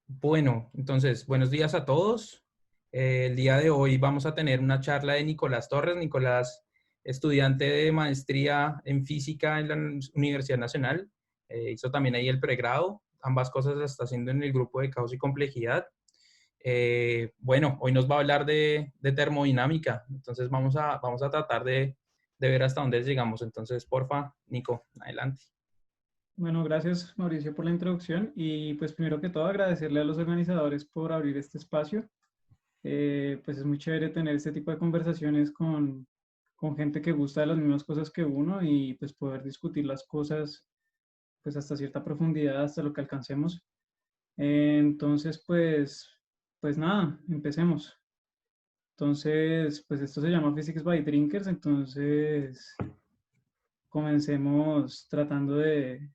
Bueno, entonces, buenos días a todos. El día de hoy vamos a tener una charla de Nicolás Torres. Nicolás, estudiante de maestría en física en la Universidad Nacional, hizo también ahí el pregrado. Ambas cosas las está haciendo en el grupo de caos y complejidad. Bueno, hoy nos va a hablar de termodinámica. Entonces vamos a tratar de ver hasta dónde llegamos. Entonces, porfa, Nico, adelante. Bueno, gracias Mauricio por la introducción y pues primero que todo agradecerle a los organizadores por abrir este espacio. Pues es muy chévere tener este tipo de conversaciones con gente que gusta de las mismas cosas que uno y pues poder discutir las cosas pues hasta cierta profundidad, hasta lo que alcancemos. Entonces pues nada, empecemos. Entonces pues esto se llama Physics by Drinkers, entonces comencemos tratando de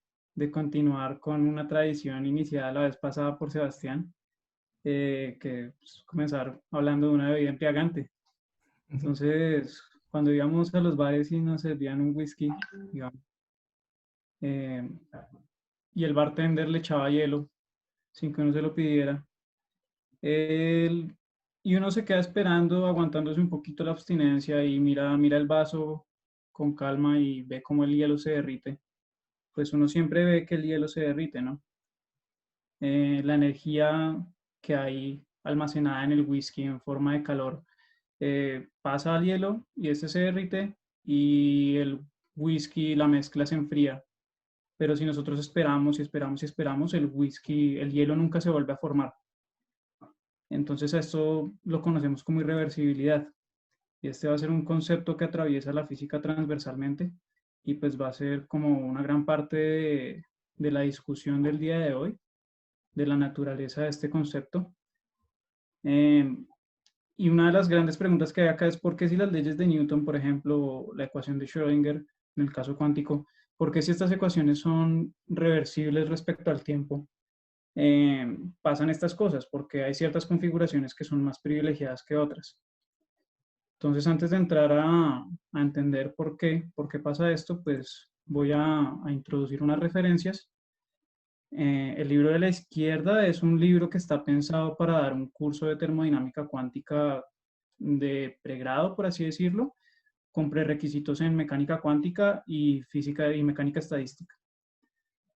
continuar con una tradición iniciada la vez pasada por Sebastián, que es comenzar hablando de una bebida embriagante. Entonces, cuando íbamos a los bares y nos servían un whisky, digamos, eh, y el bartender le echaba hielo sin que uno se lo pidiera, él- y uno se queda esperando, aguantándose un poquito la abstinencia y mira el vaso con calma y ve cómo el hielo se derrite. Pues uno siempre ve que el hielo se derrite, ¿no? La energía que hay almacenada en el whisky en forma de calor pasa al hielo y este se derrite y el whisky, la mezcla se enfría. Pero si nosotros esperamos y esperamos y esperamos, el whisky, el hielo nunca se vuelve a formar. Entonces a esto lo conocemos como irreversibilidad. Y este va a ser un concepto que atraviesa la física transversalmente y pues va a ser como una gran parte de la discusión del día de hoy, de la naturaleza de este concepto. Eh, y una de las grandes preguntas que hay acá es por qué si las leyes de Newton, por ejemplo, la ecuación de Schrödinger, en el caso cuántico, por qué si estas ecuaciones son reversibles respecto al tiempo, pasan estas cosas, porque hay ciertas configuraciones que son más privilegiadas que otras. Entonces, antes de entrar a entender por qué pasa esto, pues voy a introducir unas referencias. El libro de la izquierda es un libro que está pensado para dar un curso de termodinámica cuántica de pregrado, por así decirlo, con prerequisitos en mecánica cuántica y física y mecánica estadística.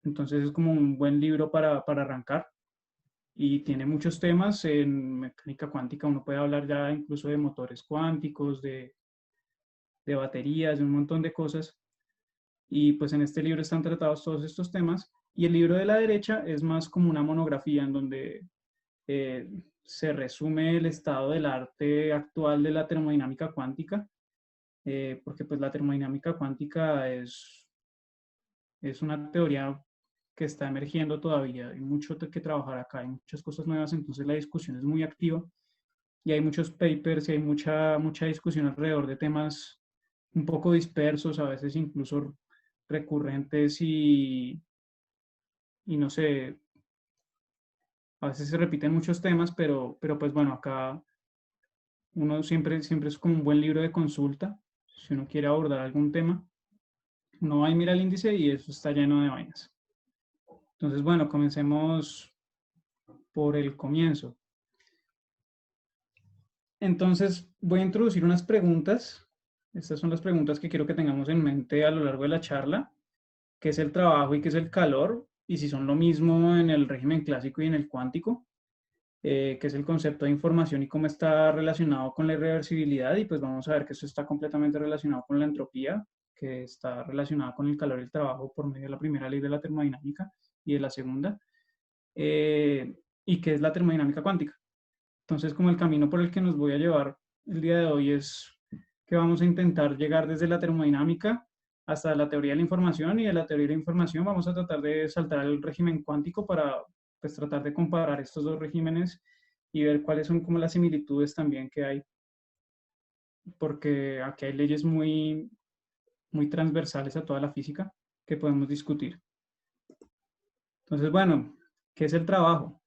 Entonces es como un buen libro para arrancar y tiene muchos temas en mecánica cuántica. Uno puede hablar ya incluso de motores cuánticos, de baterías, de un montón de cosas. Y pues en este libro están tratados todos estos temas. Y el libro de la derecha es más como una monografía en donde se resume el estado del arte actual de la termodinámica cuántica, porque pues la termodinámica cuántica es una teoría que está emergiendo todavía, hay mucho que trabajar acá, hay muchas cosas nuevas, entonces la discusión es muy activa y hay muchos papers y hay mucha discusión alrededor de temas un poco dispersos, a veces incluso recurrentes y no sé, a veces se repiten muchos temas, pero pues bueno, acá uno siempre es como un buen libro de consulta, si uno quiere abordar algún tema, uno va y mira el índice y eso está lleno de vainas. Entonces, bueno, comencemos por el comienzo. Entonces, voy a introducir unas preguntas. Estas son las preguntas que quiero que tengamos en mente a lo largo de la charla. ¿Qué es el trabajo y qué es el calor? Y si son lo mismo en el régimen clásico y en el cuántico. ¿Qué es el concepto de información y cómo está relacionado con la irreversibilidad? Y pues vamos a ver que eso está completamente relacionado con la entropía, que está relacionada con el calor y el trabajo por medio de la primera ley de la termodinámica y de la segunda. ¿Y qué es la termodinámica cuántica? Entonces, como el camino por el que nos voy a llevar el día de hoy es que vamos a intentar llegar desde la termodinámica hasta la teoría de la información y de la teoría de la información vamos a tratar de saltar al régimen cuántico para pues tratar de comparar estos dos regímenes y ver cuáles son como las similitudes también que hay, porque aquí hay leyes muy transversales a toda la física que podemos discutir. Entonces, bueno, ¿qué es el trabajo?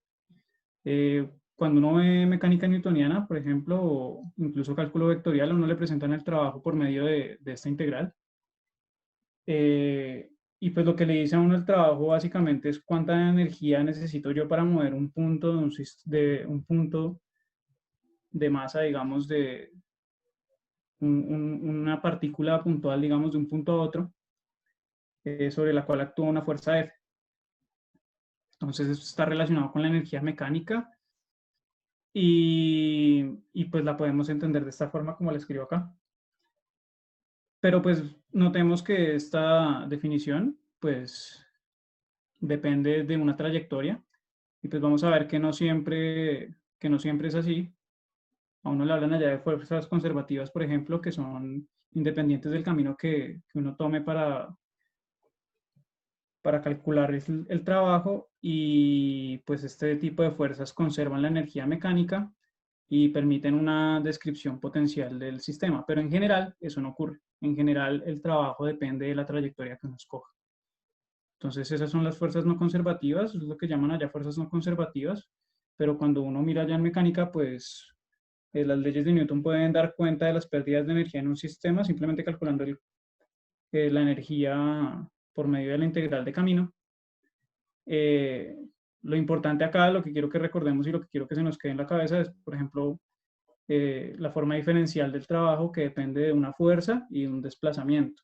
Cuando uno ve mecánica newtoniana, por ejemplo, o incluso cálculo vectorial, a uno le presentan el trabajo por medio de esta integral. y pues lo que le dice a uno el trabajo básicamente es cuánta energía necesito yo para mover un punto de un punto de masa, digamos, de una partícula puntual, digamos, de un punto a otro, sobre la cual actúa una fuerza F. Entonces, esto está relacionado con la energía mecánica y pues la podemos entender de esta forma como la escribo acá. Pero pues notemos que esta definición pues depende de una trayectoria y pues vamos a ver que no siempre es así. A uno le hablan allá de fuerzas conservativas, por ejemplo, que son independientes del camino que uno tome para calcular el trabajo y pues este tipo de fuerzas conservan la energía mecánica y permiten una descripción potencial del sistema, pero en general eso no ocurre. En general el trabajo depende de la trayectoria que uno escoja. Entonces esas son las fuerzas no conservativas, es lo que llaman allá fuerzas no conservativas, pero cuando uno mira allá en mecánica, pues las leyes de Newton pueden dar cuenta de las pérdidas de energía en un sistema simplemente calculando la energía por medio de la integral de camino. Lo importante acá, lo que quiero que recordemos y lo que quiero que se nos quede en la cabeza es, por ejemplo, la forma diferencial del trabajo que depende de una fuerza y de un desplazamiento.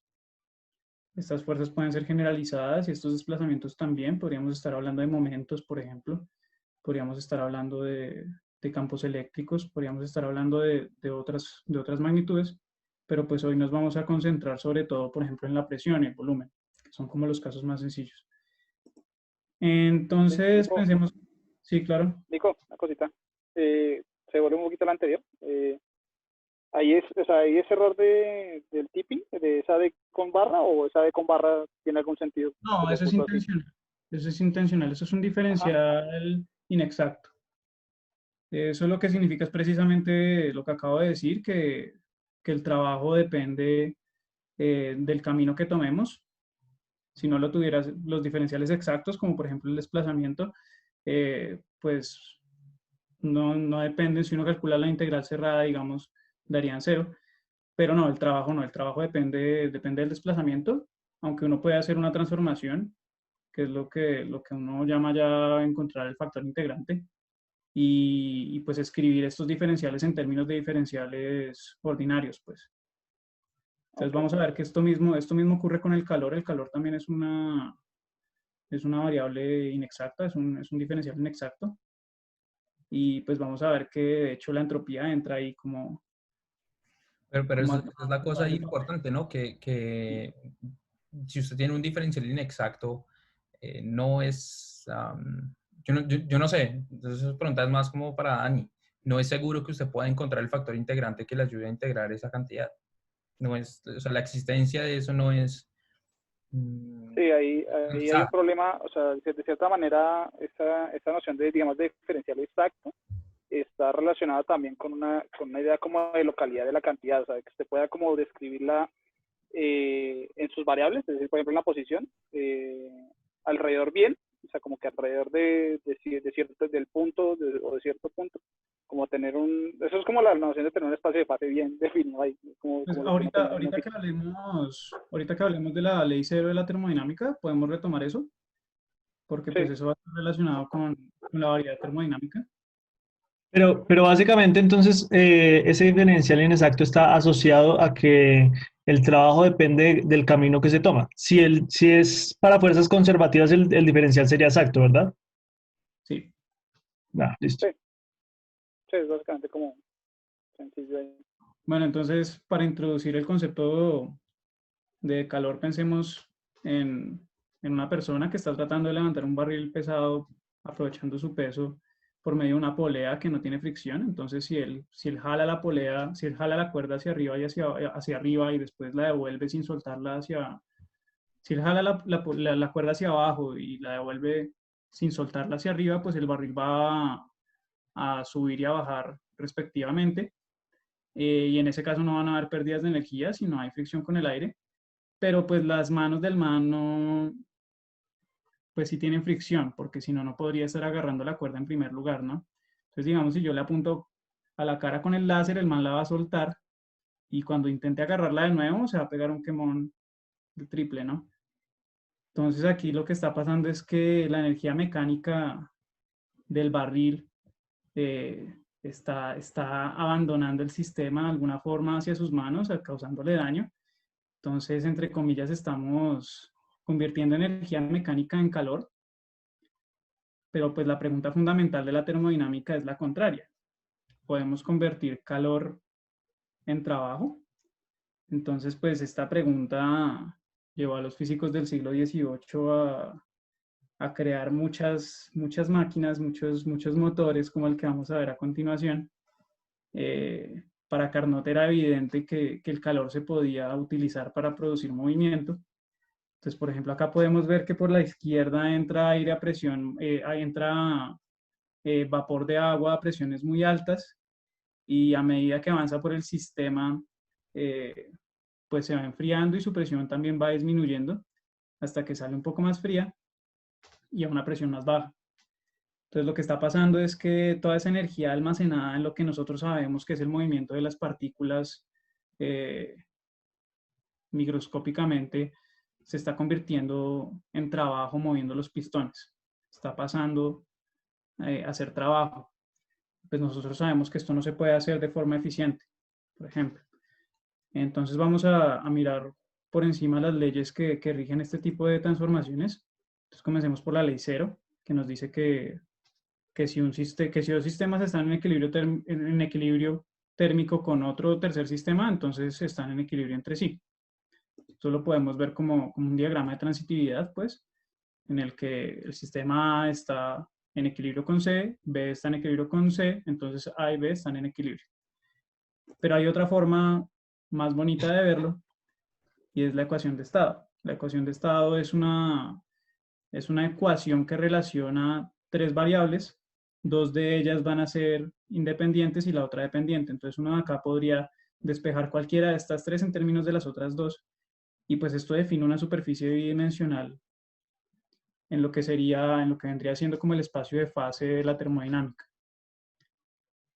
Estas fuerzas pueden ser generalizadas y estos desplazamientos también. Podríamos estar hablando de momentos, por ejemplo. Podríamos estar hablando de campos eléctricos. Podríamos estar hablando de otras magnitudes. Pero pues hoy nos vamos a concentrar sobre todo, por ejemplo, en la presión y el volumen, que son como los casos más sencillos. Entonces, Nico, pensemos, sí, claro. Nico, una cosita. Se vuelve un poquito la anterior. Ahí es, o sea, ahí ese error del tipping, de esa D con barra o esa D con barra tiene algún sentido que No, lo eso es puso así. intencional. Eso es intencional. Eso es un Ajá, diferencial inexacto. Eso lo que significa es precisamente lo que acabo de decir, que el trabajo depende del camino que tomemos. Si no lo tuvieras los diferenciales exactos, como por ejemplo el desplazamiento, pues no depende. Si uno calcula la integral cerrada, digamos, darían cero. Pero no, el trabajo no. El trabajo depende del desplazamiento, aunque uno puede hacer una transformación, que es lo que uno llama ya encontrar el factor integrante y pues escribir estos diferenciales en términos de diferenciales ordinarios, pues. Entonces ok. vamos a ver que esto mismo ocurre con el calor. El calor también es una variable inexacta, es un diferencial inexacto. Y pues vamos a ver que de hecho la entropía entra ahí como, Pero como esa a es la cosa jugar ahí ese papel. importante, ¿no? Que si usted tiene un diferencial inexacto, no es, yo no sé, entonces esa pregunta es más como para Dani. No es seguro que usted pueda encontrar el factor integrante que le ayude a integrar esa cantidad. No es, o sea, la existencia de eso no es, Sí, no ahí hay un está. problema, o sea, de cierta manera, esta noción de, digamos, de diferencial exacto está relacionada también con una idea como de localidad de la cantidad, o sea, que usted pueda como describirla en sus variables, es decir, por ejemplo, en la posición, alrededor bien, o sea, como que alrededor de cierto, del punto o de cierto punto, como tener eso es como la noción de tener un espacio de fase bien definido ahí, Pues como lo que uno ahorita, tenía en ahorita que hablemos, ahorita que hablemos de la ley cero de la termodinámica, podemos retomar eso, porque Sí, pues eso va a estar relacionado con la variedad termodinámica. Pero básicamente entonces ese diferencial inexacto está asociado a que el trabajo depende del camino que se toma. Si es para fuerzas conservativas, el diferencial sería exacto, ¿verdad? Sí. Ah, listo. sí, sí, es básicamente como sencillo ahí. Bueno, entonces para introducir el concepto de calor, pensemos en una persona que está tratando de levantar un barril pesado aprovechando su peso por medio de una polea que no tiene fricción. Entonces, si él jala la polea, si él jala la cuerda hacia arriba y hacia arriba y después la devuelve sin soltarla si él jala la cuerda hacia abajo y la devuelve sin soltarla hacia arriba, pues el barril va a subir y a bajar respectivamente. Y en ese caso no van a haber pérdidas de energía si no hay fricción con el aire, pero pues las manos del man no, pues sí tienen fricción, porque si no, no podría estar agarrando la cuerda en primer lugar, ¿no? Entonces, digamos, si yo le apunto a la cara con el láser, el man la va a soltar y cuando intente agarrarla de nuevo, se va a pegar un quemón de triple, ¿no? Entonces aquí lo que está pasando es que la energía mecánica del barril está abandonando el sistema de alguna forma hacia sus manos, causándole daño. Entonces, entre comillas, estamos convirtiendo energía mecánica en calor, pero pues la pregunta fundamental de la termodinámica es la contraria. ¿Podemos convertir calor en trabajo? Entonces, pues esta pregunta llevó a los físicos del siglo XVIII a crear muchas máquinas, muchos motores, como el que vamos a ver a continuación. Para Carnot era evidente que el calor se podía utilizar para producir movimiento. Entonces, por ejemplo, acá podemos ver que por la izquierda entra aire a presión, entra vapor de agua a presiones muy altas, y a medida que avanza por el sistema, pues se va enfriando y su presión también va disminuyendo hasta que sale un poco más fría y a una presión más baja. Entonces lo que está pasando es que toda esa energía almacenada en lo que nosotros sabemos que es el movimiento de las partículas microscópicamente se está convirtiendo en trabajo moviendo los pistones. Está pasando a hacer trabajo. Pues nosotros sabemos que esto no se puede hacer de forma eficiente, por ejemplo. Entonces vamos a mirar por encima las leyes que rigen este tipo de transformaciones. Entonces comencemos por la ley cero, que nos dice que si dos sistemas están en equilibrio térmico con otro tercer sistema, entonces están en equilibrio entre sí. Esto lo podemos ver como un diagrama de transitividad, pues, en el que el sistema A está en equilibrio con C, B está en equilibrio con C, entonces A y B están en equilibrio. Pero hay otra forma más bonita de verlo, y es la ecuación de estado. La ecuación de estado es una ecuación que relaciona tres variables. Dos de ellas van a ser independientes y la otra dependiente. Entonces uno de acá podría despejar cualquiera de estas tres en términos de las otras dos. Y pues esto define una superficie bidimensional en lo que vendría siendo como el espacio de fase de la termodinámica.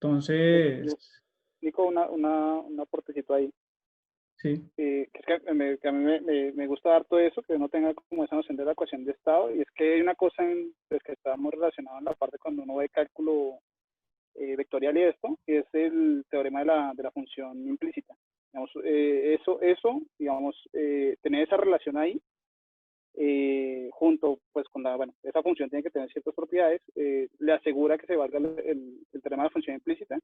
Entonces, Nico, un aportecito ahí. sí. Que es que a mí me gusta dar todo eso, que no tenga como esa noción de la ecuación de estado, y es que hay una cosa pues, que está muy relacionada en la parte cuando uno ve cálculo vectorial y esto, que es el teorema de la función implícita. Digamos, digamos, tener esa relación ahí, junto pues con esa función tiene que tener ciertas propiedades, le asegura que se valga el teorema de la función implícita.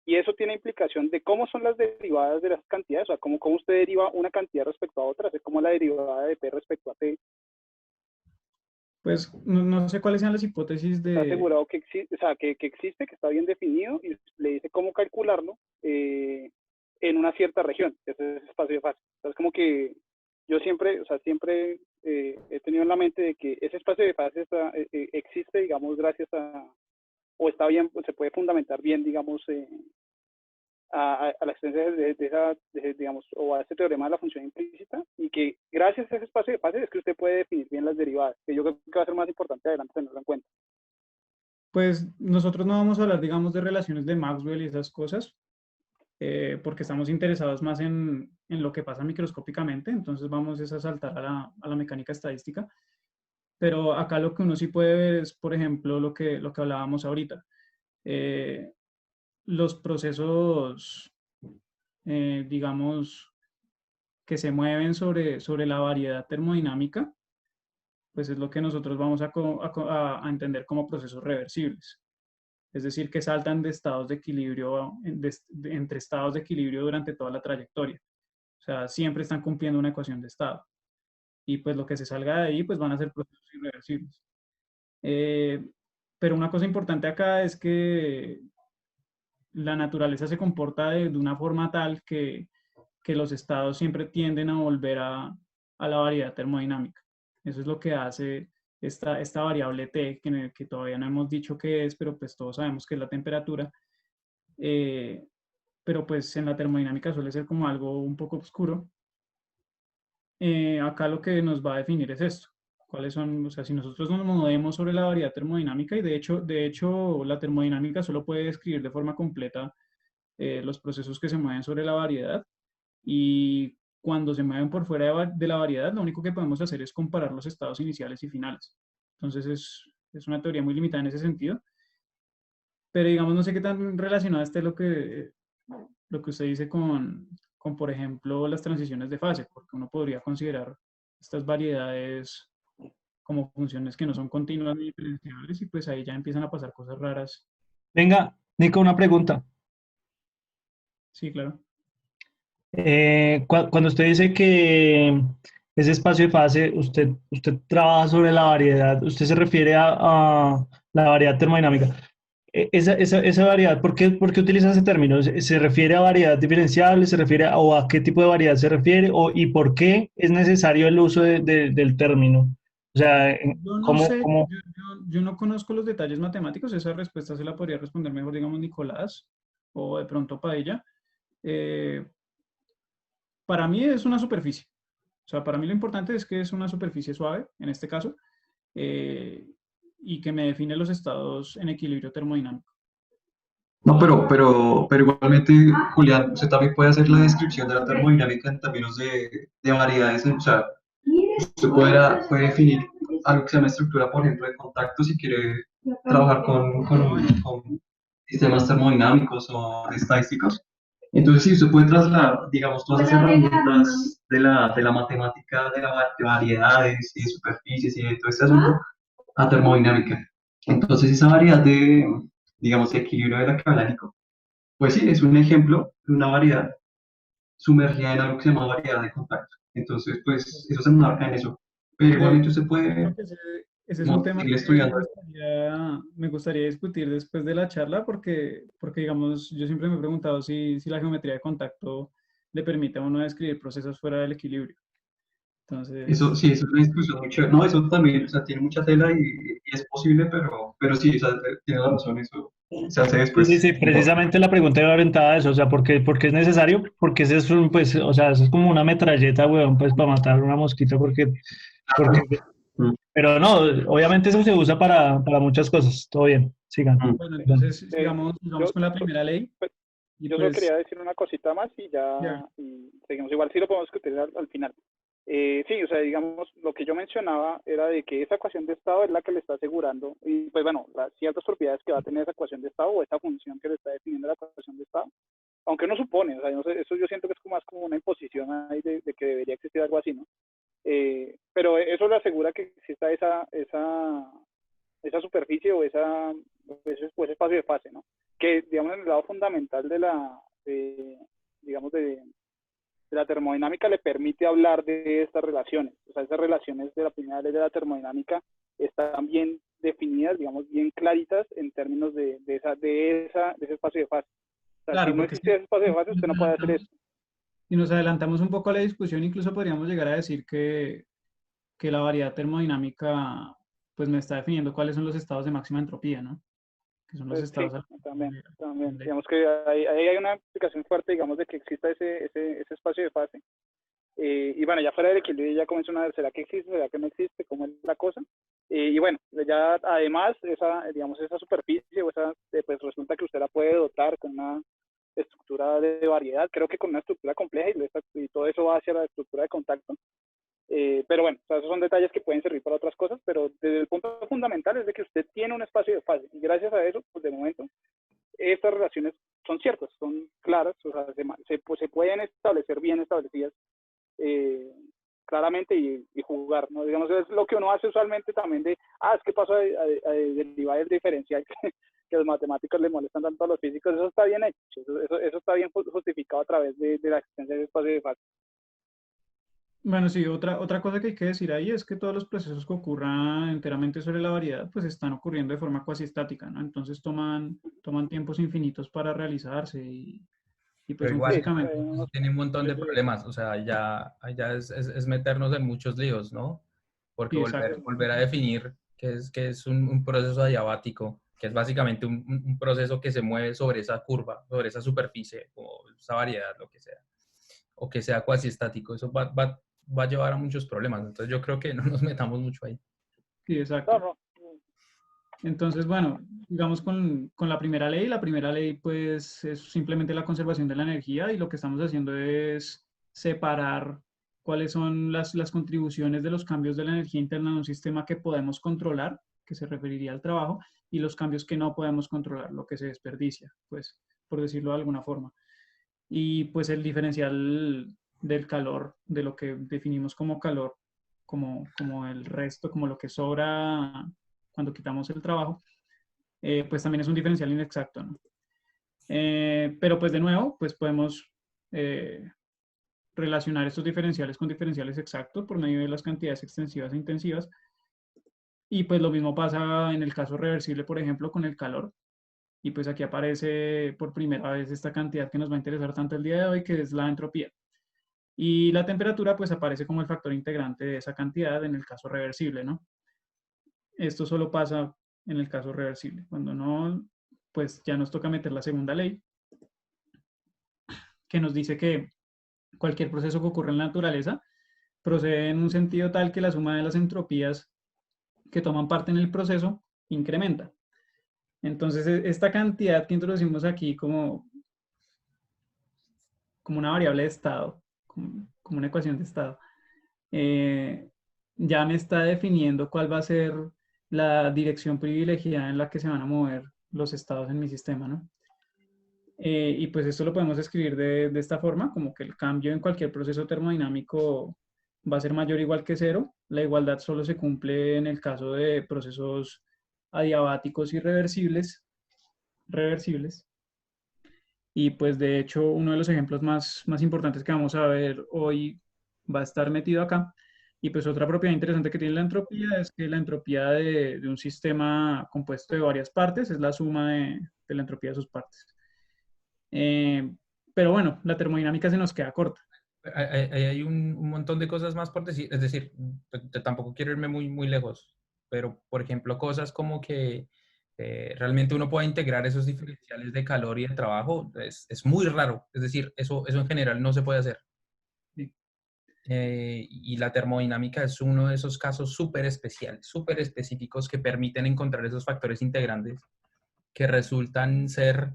Y eso tiene implicación de cómo son las derivadas de las cantidades, o sea, cómo usted deriva una cantidad respecto a otra, es como la derivada de P respecto a T. Pues no sé cuáles sean las hipótesis de... Está asegurado que existe, o sea, que existe, que está bien definido, y le dice cómo calcularlo en una cierta región, que es ese espacio de fase. Entonces, como que yo siempre he tenido en la mente de que ese espacio de fase existe, digamos, gracias a, o está bien, se puede fundamentar bien, digamos, a la existencia digamos, o a ese teorema de la función implícita, y que gracias a ese espacio de fase es que usted puede definir bien las derivadas, que yo creo que va a ser más importante adelante tenerlo en cuenta. Pues nosotros no vamos a hablar, digamos, de relaciones de Maxwell y esas cosas, porque estamos interesados más en lo que pasa microscópicamente, entonces vamos a saltar a la mecánica estadística. Pero acá lo que uno sí puede ver es, por ejemplo, lo que hablábamos ahorita. Los procesos, digamos, que se mueven sobre la variedad termodinámica, pues es lo que nosotros vamos a entender como procesos reversibles. Es decir, que saltan de estados de equilibrio, entre estados de equilibrio durante toda la trayectoria. O sea, siempre están cumpliendo una ecuación de estado. Y pues lo que se salga de ahí, pues van a ser procesos irreversibles. Pero una cosa importante acá es que la naturaleza se comporta de una forma tal que los estados siempre tienden a volver a la variedad termodinámica. Eso es lo que hace esta variable T, que todavía no hemos dicho qué es, pero pues todos sabemos que es la temperatura. Pero pues en la termodinámica suele ser como algo un poco oscuro. Acá lo que nos va a definir es esto. ¿Cuáles son? O sea, si nosotros nos movemos sobre la variedad termodinámica, y de hecho la termodinámica solo puede describir de forma completa los procesos que se mueven sobre la variedad, y cuando se mueven por fuera de la variedad, lo único que podemos hacer es comparar los estados iniciales y finales. Entonces es una teoría muy limitada en ese sentido. Pero digamos, no sé qué tan relacionado esté lo que usted dice con, por ejemplo, las transiciones de fase, porque uno podría considerar estas variedades como funciones que no son continuas ni diferenciables y pues ahí ya empiezan a pasar cosas raras. Venga, Nico, una pregunta. Sí, claro. Cuando usted dice que ese espacio de fase, usted trabaja sobre la variedad, usted se refiere a la variedad termodinámica. Esa variedad, por qué utiliza ese término? ¿Se refiere a variedad diferenciable? ¿Se refiere o a qué tipo de variedad se refiere? ¿Y por qué es necesario el uso del término? O sea, Yo no ¿cómo, sé, cómo? yo no conozco los detalles matemáticos, esa respuesta se la podría responder mejor, digamos, Nicolás o de pronto Paella. Eh, para mí es una superficie. O sea, para mí lo importante es que es una superficie suave, en este caso, eh, y que me define los estados en equilibrio termodinámico. No, pero igualmente, Julián, usted también puede hacer la descripción de la termodinámica en términos de variedades. O sea, usted puede definir algo que se llama estructura, por ejemplo, de contacto si quiere trabajar con sistemas termodinámicos o estadísticos. Entonces, sí, usted puede trasladar, digamos, todas esas herramientas de la matemática, de variedades y de superficies y de todo este asunto a termodinámica. Entonces, esa variedad digamos, de equilibrio de la que habla Nico, pues sí, es un ejemplo de una variedad sumergida en algo que se llama variedad de contacto. Entonces, pues, eso se enmarca en eso. Pero igualmente usted Creo puede que ese es un como, tema seguir que estudiando. me gustaría discutir después de la charla porque, digamos, yo siempre me he preguntado si la geometría de contacto le permite a uno describir procesos fuera del equilibrio. Eso Entonces, sí, eso es una discusión muy chévere. No, eso también, o sea, tiene mucha tela y es posible, pero sí, o sea, tiene la razón, eso se hace Sí, sí, después. sí, precisamente la pregunta iba orientada a eso, o sea, ¿por qué es necesario? Porque ese es un, pues, o sea, eso es como una metralleta, weón, pues, para matar una mosquita, porque, Mm, pero no, obviamente eso se usa para muchas cosas, todo bien, sigan. mm. bueno, Perdón. entonces sigamos Yo, con la primera ley pues, y yo solo pues quería decir una cosita más y ya, ya y seguimos. Igual sí lo podemos discutir al final. Sí, o sea, digamos, lo que yo mencionaba era de que esa ecuación de estado es la que le está asegurando, y pues bueno, las ciertas propiedades que va a tener esa ecuación de estado o esa función que le está definiendo la ecuación de estado, aunque uno supone, o sea, no sé, eso yo siento que es como más como una imposición ahí de que debería existir algo así, ¿no? Pero eso le asegura que exista esa superficie o ese espacio de fase, ¿no? Que, digamos, en el lado fundamental digamos, de la termodinámica le permite hablar de estas relaciones. O sea, esas relaciones de la primera ley de la termodinámica están bien definidas, digamos, bien claritas en términos de ese espacio de fase. O sea, si claro, no porque existiera ese espacio de fase, usted no puede hacer eso. si nos adelantamos un poco a la discusión, incluso podríamos llegar a decir que la variedad termodinámica pues me está definiendo cuáles son los estados de máxima entropía, ¿no? Que son los Sí, estados también, también. de- Digamos que ahí hay una explicación fuerte, digamos, de que exista ese espacio de fase. Y bueno, ya fuera del equilibrio ya comienza una, ¿será que existe? ¿Será que no existe? ¿Cómo es la cosa? Y bueno, ya además, digamos, esa superficie, pues resulta que usted la puede dotar con una estructura de variedad, creo que con una estructura compleja y todo eso va hacia la estructura de contacto. Pero bueno, o sea, esos son detalles que pueden servir para otras cosas, pero desde el punto fundamental es de que usted tiene un espacio de fase y gracias a eso, pues de momento, estas relaciones son ciertas, son claras, o sea, se pueden establecer bien establecidas eh, claramente y jugar, ¿no? Digamos, es lo que uno hace usualmente también es que paso a derivar el diferencial que los matemáticos le molestan tanto a los físicos, eso está bien hecho, eso está bien justificado a través de la existencia de espacio de fase. Bueno, sí, otra cosa que hay que decir ahí es que todos los procesos que ocurran enteramente sobre la variedad, pues están ocurriendo de forma cuasi estática, ¿no? Entonces toman tiempos infinitos para realizarse y pues Pero son igual, Sí, físicamente eso tiene un montón de imposibles. problemas, o sea, ya es meternos en muchos líos, ¿no? Porque Sí, exacto. volver a definir qué es un proceso adiabático, que es básicamente un proceso que se mueve sobre esa curva, sobre esa superficie, o esa variedad, lo que sea, o que sea cuasi estático, eso va a llevar a muchos problemas, entonces yo creo que no nos metamos mucho ahí. Sí, no, exacto. no, Entonces, bueno, digamos con la primera ley. La primera ley, pues, es simplemente la conservación de la energía y lo que estamos haciendo es separar cuáles son las contribuciones de los cambios de la energía interna de un sistema que podemos controlar, que se referiría al trabajo, y los cambios que no podemos controlar, lo que se desperdicia, pues, por decirlo de alguna forma. Y pues el diferencial del calor, de lo que definimos como calor, como el resto, como lo que sobra cuando quitamos el trabajo, pues también es un diferencial inexacto, ¿no? Pero pues de nuevo, pues podemos relacionar estos diferenciales con diferenciales exactos por medio de las cantidades extensivas e intensivas. Y pues lo mismo pasa en el caso reversible, por ejemplo, con el calor. Y pues aquí aparece por primera vez esta cantidad que nos va a interesar tanto el día de hoy, que es la entropía. Y la temperatura pues aparece como el factor integrante de esa cantidad en el caso reversible, ¿no? Esto solo pasa en el caso reversible. Cuando no, pues ya nos toca meter la segunda ley, que nos dice que cualquier proceso que ocurre en la naturaleza procede en un sentido tal que la suma de las entropías que toman parte en el proceso incrementa. Entonces, esta cantidad que introducimos aquí como una variable de estado, como una ecuación de estado, ya me está definiendo cuál va a ser la dirección privilegiada en la que se van a mover los estados en mi sistema, ¿no? Y pues esto lo podemos escribir de esta forma, como que el cambio en cualquier proceso termodinámico va a ser mayor o igual que cero. La igualdad solo se cumple en el caso de procesos adiabáticos y reversibles. Y pues de hecho uno de los ejemplos más importantes que vamos a ver hoy va a estar metido acá. Y pues otra propiedad interesante que tiene la entropía es que la entropía de un sistema compuesto de varias partes es la suma de la entropía de sus partes. Pero bueno, la termodinámica se nos queda corta. Hay un montón de cosas más por decir, es decir, tampoco quiero irme muy lejos, pero por ejemplo cosas como que realmente uno pueda integrar esos diferenciales de calor y de trabajo es muy raro, es decir, eso en general no se puede hacer. Sí. Y la termodinámica es uno de esos casos súper especiales, súper específicos que permiten encontrar esos factores integrantes que resultan ser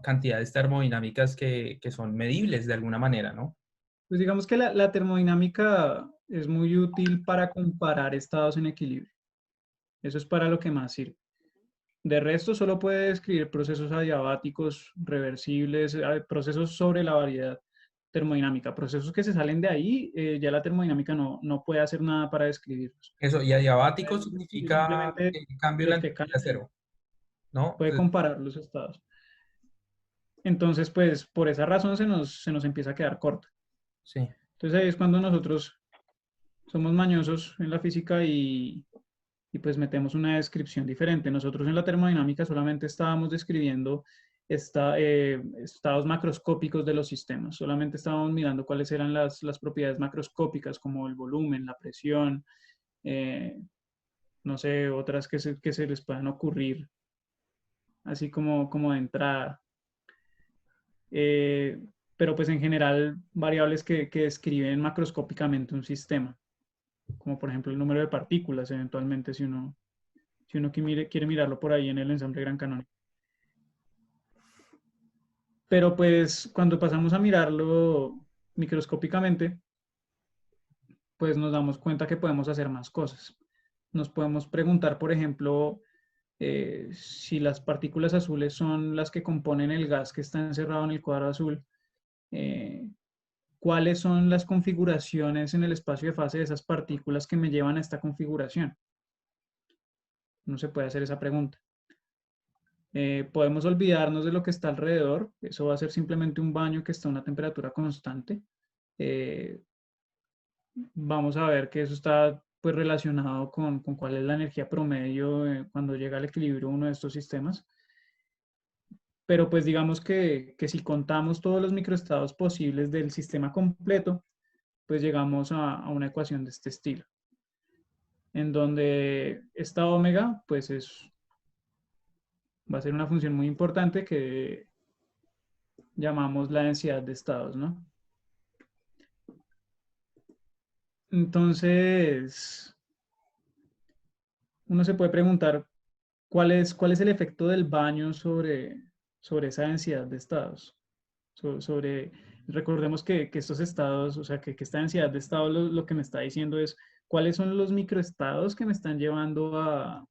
cantidades termodinámicas que son medibles de alguna manera, ¿no? Pues digamos que la termodinámica es muy útil para comparar estados en equilibrio. Eso es para lo que más sirve. De resto, solo puede describir procesos adiabáticos, reversibles, procesos sobre la variedad termodinámica. Procesos que se salen de ahí, ya la termodinámica no puede hacer nada para describirlos. Eso, y adiabático Puede describir significa simplemente el cambio de la lo que entropía cambia. cero, ¿no? Puede comparar los estados. Entonces, pues, por esa razón se nos empieza a quedar corta. Sí. Entonces ahí es cuando nosotros somos mañosos en la física y pues metemos una descripción diferente. Nosotros en la termodinámica solamente estábamos describiendo estados macroscópicos de los sistemas. Solamente estábamos mirando cuáles eran las propiedades macroscópicas como el volumen, la presión, no sé, otras que se les puedan ocurrir, así como de entrada. Pero pues en general variables que describen macroscópicamente un sistema, como por ejemplo el número de partículas eventualmente si uno quiere mirarlo por ahí en el ensamble gran canónico. Pero pues cuando pasamos a mirarlo microscópicamente, pues nos damos cuenta que podemos hacer más cosas. Nos podemos preguntar, por ejemplo, si las partículas azules son las que componen el gas que está encerrado en el cuadro azul, ¿cuáles son las configuraciones en el espacio de fase de esas partículas que me llevan a esta configuración? No se puede hacer esa pregunta. Podemos olvidarnos de lo que está alrededor. Eso va a ser simplemente un baño que está a una temperatura constante. Vamos a ver que eso está pues, relacionado con cuál es la energía promedio cuando llega al equilibrio uno de estos sistemas. Pero pues digamos que si contamos todos los microestados posibles del sistema completo, pues llegamos a una ecuación de este estilo, en donde esta omega pues va a ser una función muy importante que llamamos la densidad de estados, ¿no? Entonces, uno se puede preguntar cuál es el efecto del baño sobre esa densidad de estados, sobre recordemos que estos estados, o sea, que esta densidad de estado lo que me está diciendo es cuáles son los microestados que me están llevando a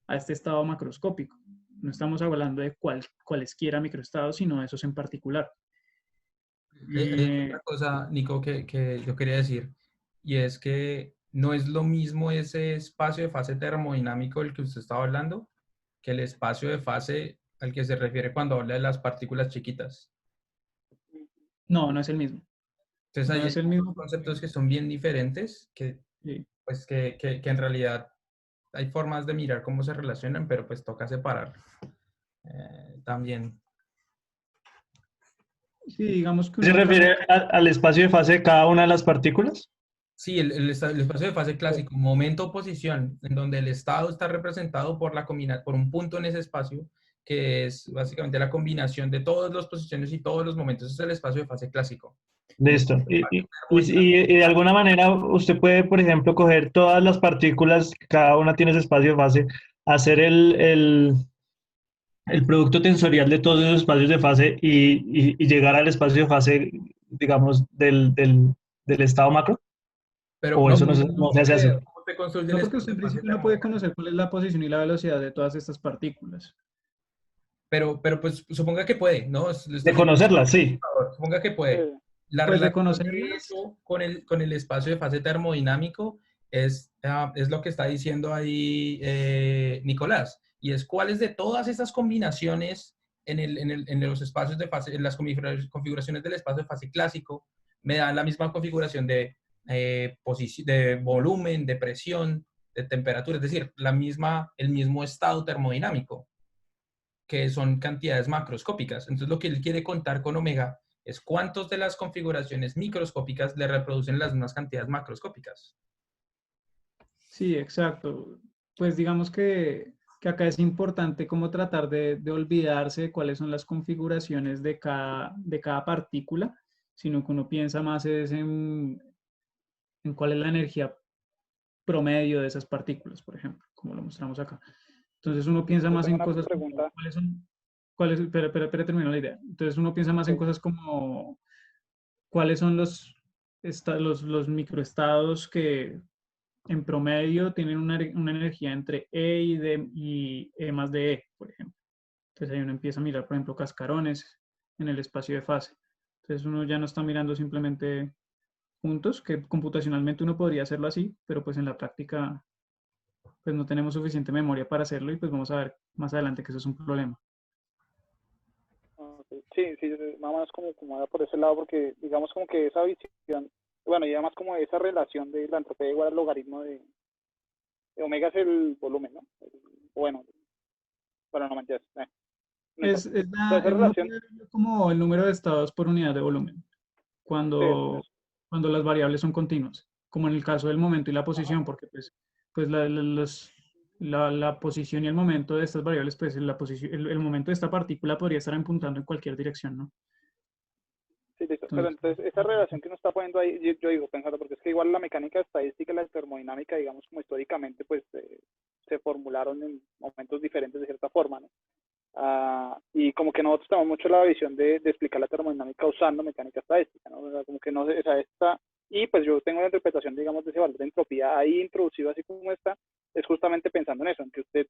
este estado macroscópico. No estamos hablando de cualesquiera microestados, sino de esos en particular. Hay otra cosa, Nico, que yo quería decir, y es que no es lo mismo ese espacio de fase termodinámico del que usted estaba hablando, que el espacio de fase al que se refiere cuando habla de las partículas chiquitas. No, no es el mismo. Entonces, No hay es el mismo. conceptos que son bien diferentes, Sí. pues que en realidad hay formas de mirar cómo se relacionan, pero pues toca separar también. Sí, digamos que ¿Se uno refiere también, al espacio de fase de cada una de las partículas? Sí, el espacio de fase clásico, momento o posición, en donde el estado está representado por un punto en ese espacio, que es básicamente la combinación de todas las posiciones y todos los momentos. Ese es el espacio de fase clásico. Listo. Y de alguna manera usted puede, por ejemplo, coger todas las partículas, cada una tiene ese espacio de fase, hacer el producto tensorial de todos esos espacios de fase y llegar al espacio de fase, digamos, del estado macro, Pero o no, eso ¿cómo no se hace así. se construye el no porque usted espacio en de fase principio no puede termodinámico? conocer cuál es la posición y la velocidad de todas estas partículas. Pero pues suponga que puede, ¿no? Le De estoy conocerla, sí. suponga que puede. Sí. La Pues de relación de conocerlas, eso con el espacio de fase termodinámico es lo que está diciendo ahí Nicolás. Y es cuáles de todas estas combinaciones en los espacios de fase, en las configuraciones del espacio de fase clásico, me dan la misma configuración de volumen, de presión, de temperatura, es decir, el mismo estado termodinámico, que son cantidades macroscópicas. Entonces, lo que él quiere contar con omega es cuántos de las configuraciones microscópicas le reproducen las mismas cantidades macroscópicas. sí, exacto. Pues digamos que acá es importante como tratar de olvidarse de cuáles son las configuraciones de cada partícula, sino que uno piensa más es en cuál es la energía promedio de esas partículas, por ejemplo, como lo mostramos acá. Entonces uno piensa Yo más tengo en una cosas como pregunta. espera, termino la idea. Entonces uno piensa más en Sí. cosas como cuáles son los microestados que en promedio tienen una energía entre E y E más de E, por ejemplo. Entonces ahí uno empieza a mirar, por ejemplo, cascarones en el espacio de fase. Entonces uno ya no está mirando simplemente puntos, que computacionalmente uno podría hacerlo así, pero pues en la práctica pues no tenemos suficiente memoria para hacerlo y pues vamos a ver más adelante que eso es un problema. Ok. Sí, sí, nada más como era por ese lado, porque digamos como que esa visión, bueno, y además como esa relación de la entropía igual al logaritmo de omega es el volumen, ¿no? Bueno, no mentiras, no Es, importa. es Toda esa uno relación, puede verlo como el número de estados por unidad de volumen, sí, eso, cuando, eso. cuando las variables son continuas, como en el caso del momento y la Ajá. posición, porque pues la posición y el momento de estas variables, pues la posición, el momento de esta partícula podría estar apuntando en cualquier dirección, ¿no? Sí, listo. Pero Entonces, entonces, esa relación que uno está poniendo ahí, yo digo, pensando, porque es que igual la mecánica estadística y la termodinámica, digamos, como históricamente, pues se formularon en momentos diferentes de cierta forma, ¿no? Y como que nosotros tenemos mucho la visión de explicar la termodinámica usando mecánica estadística, ¿no? O sea, como que no sé, o sea, y pues yo tengo la interpretación, digamos, de ese valor de entropía ahí introducido así como está, es justamente pensando en eso, en que usted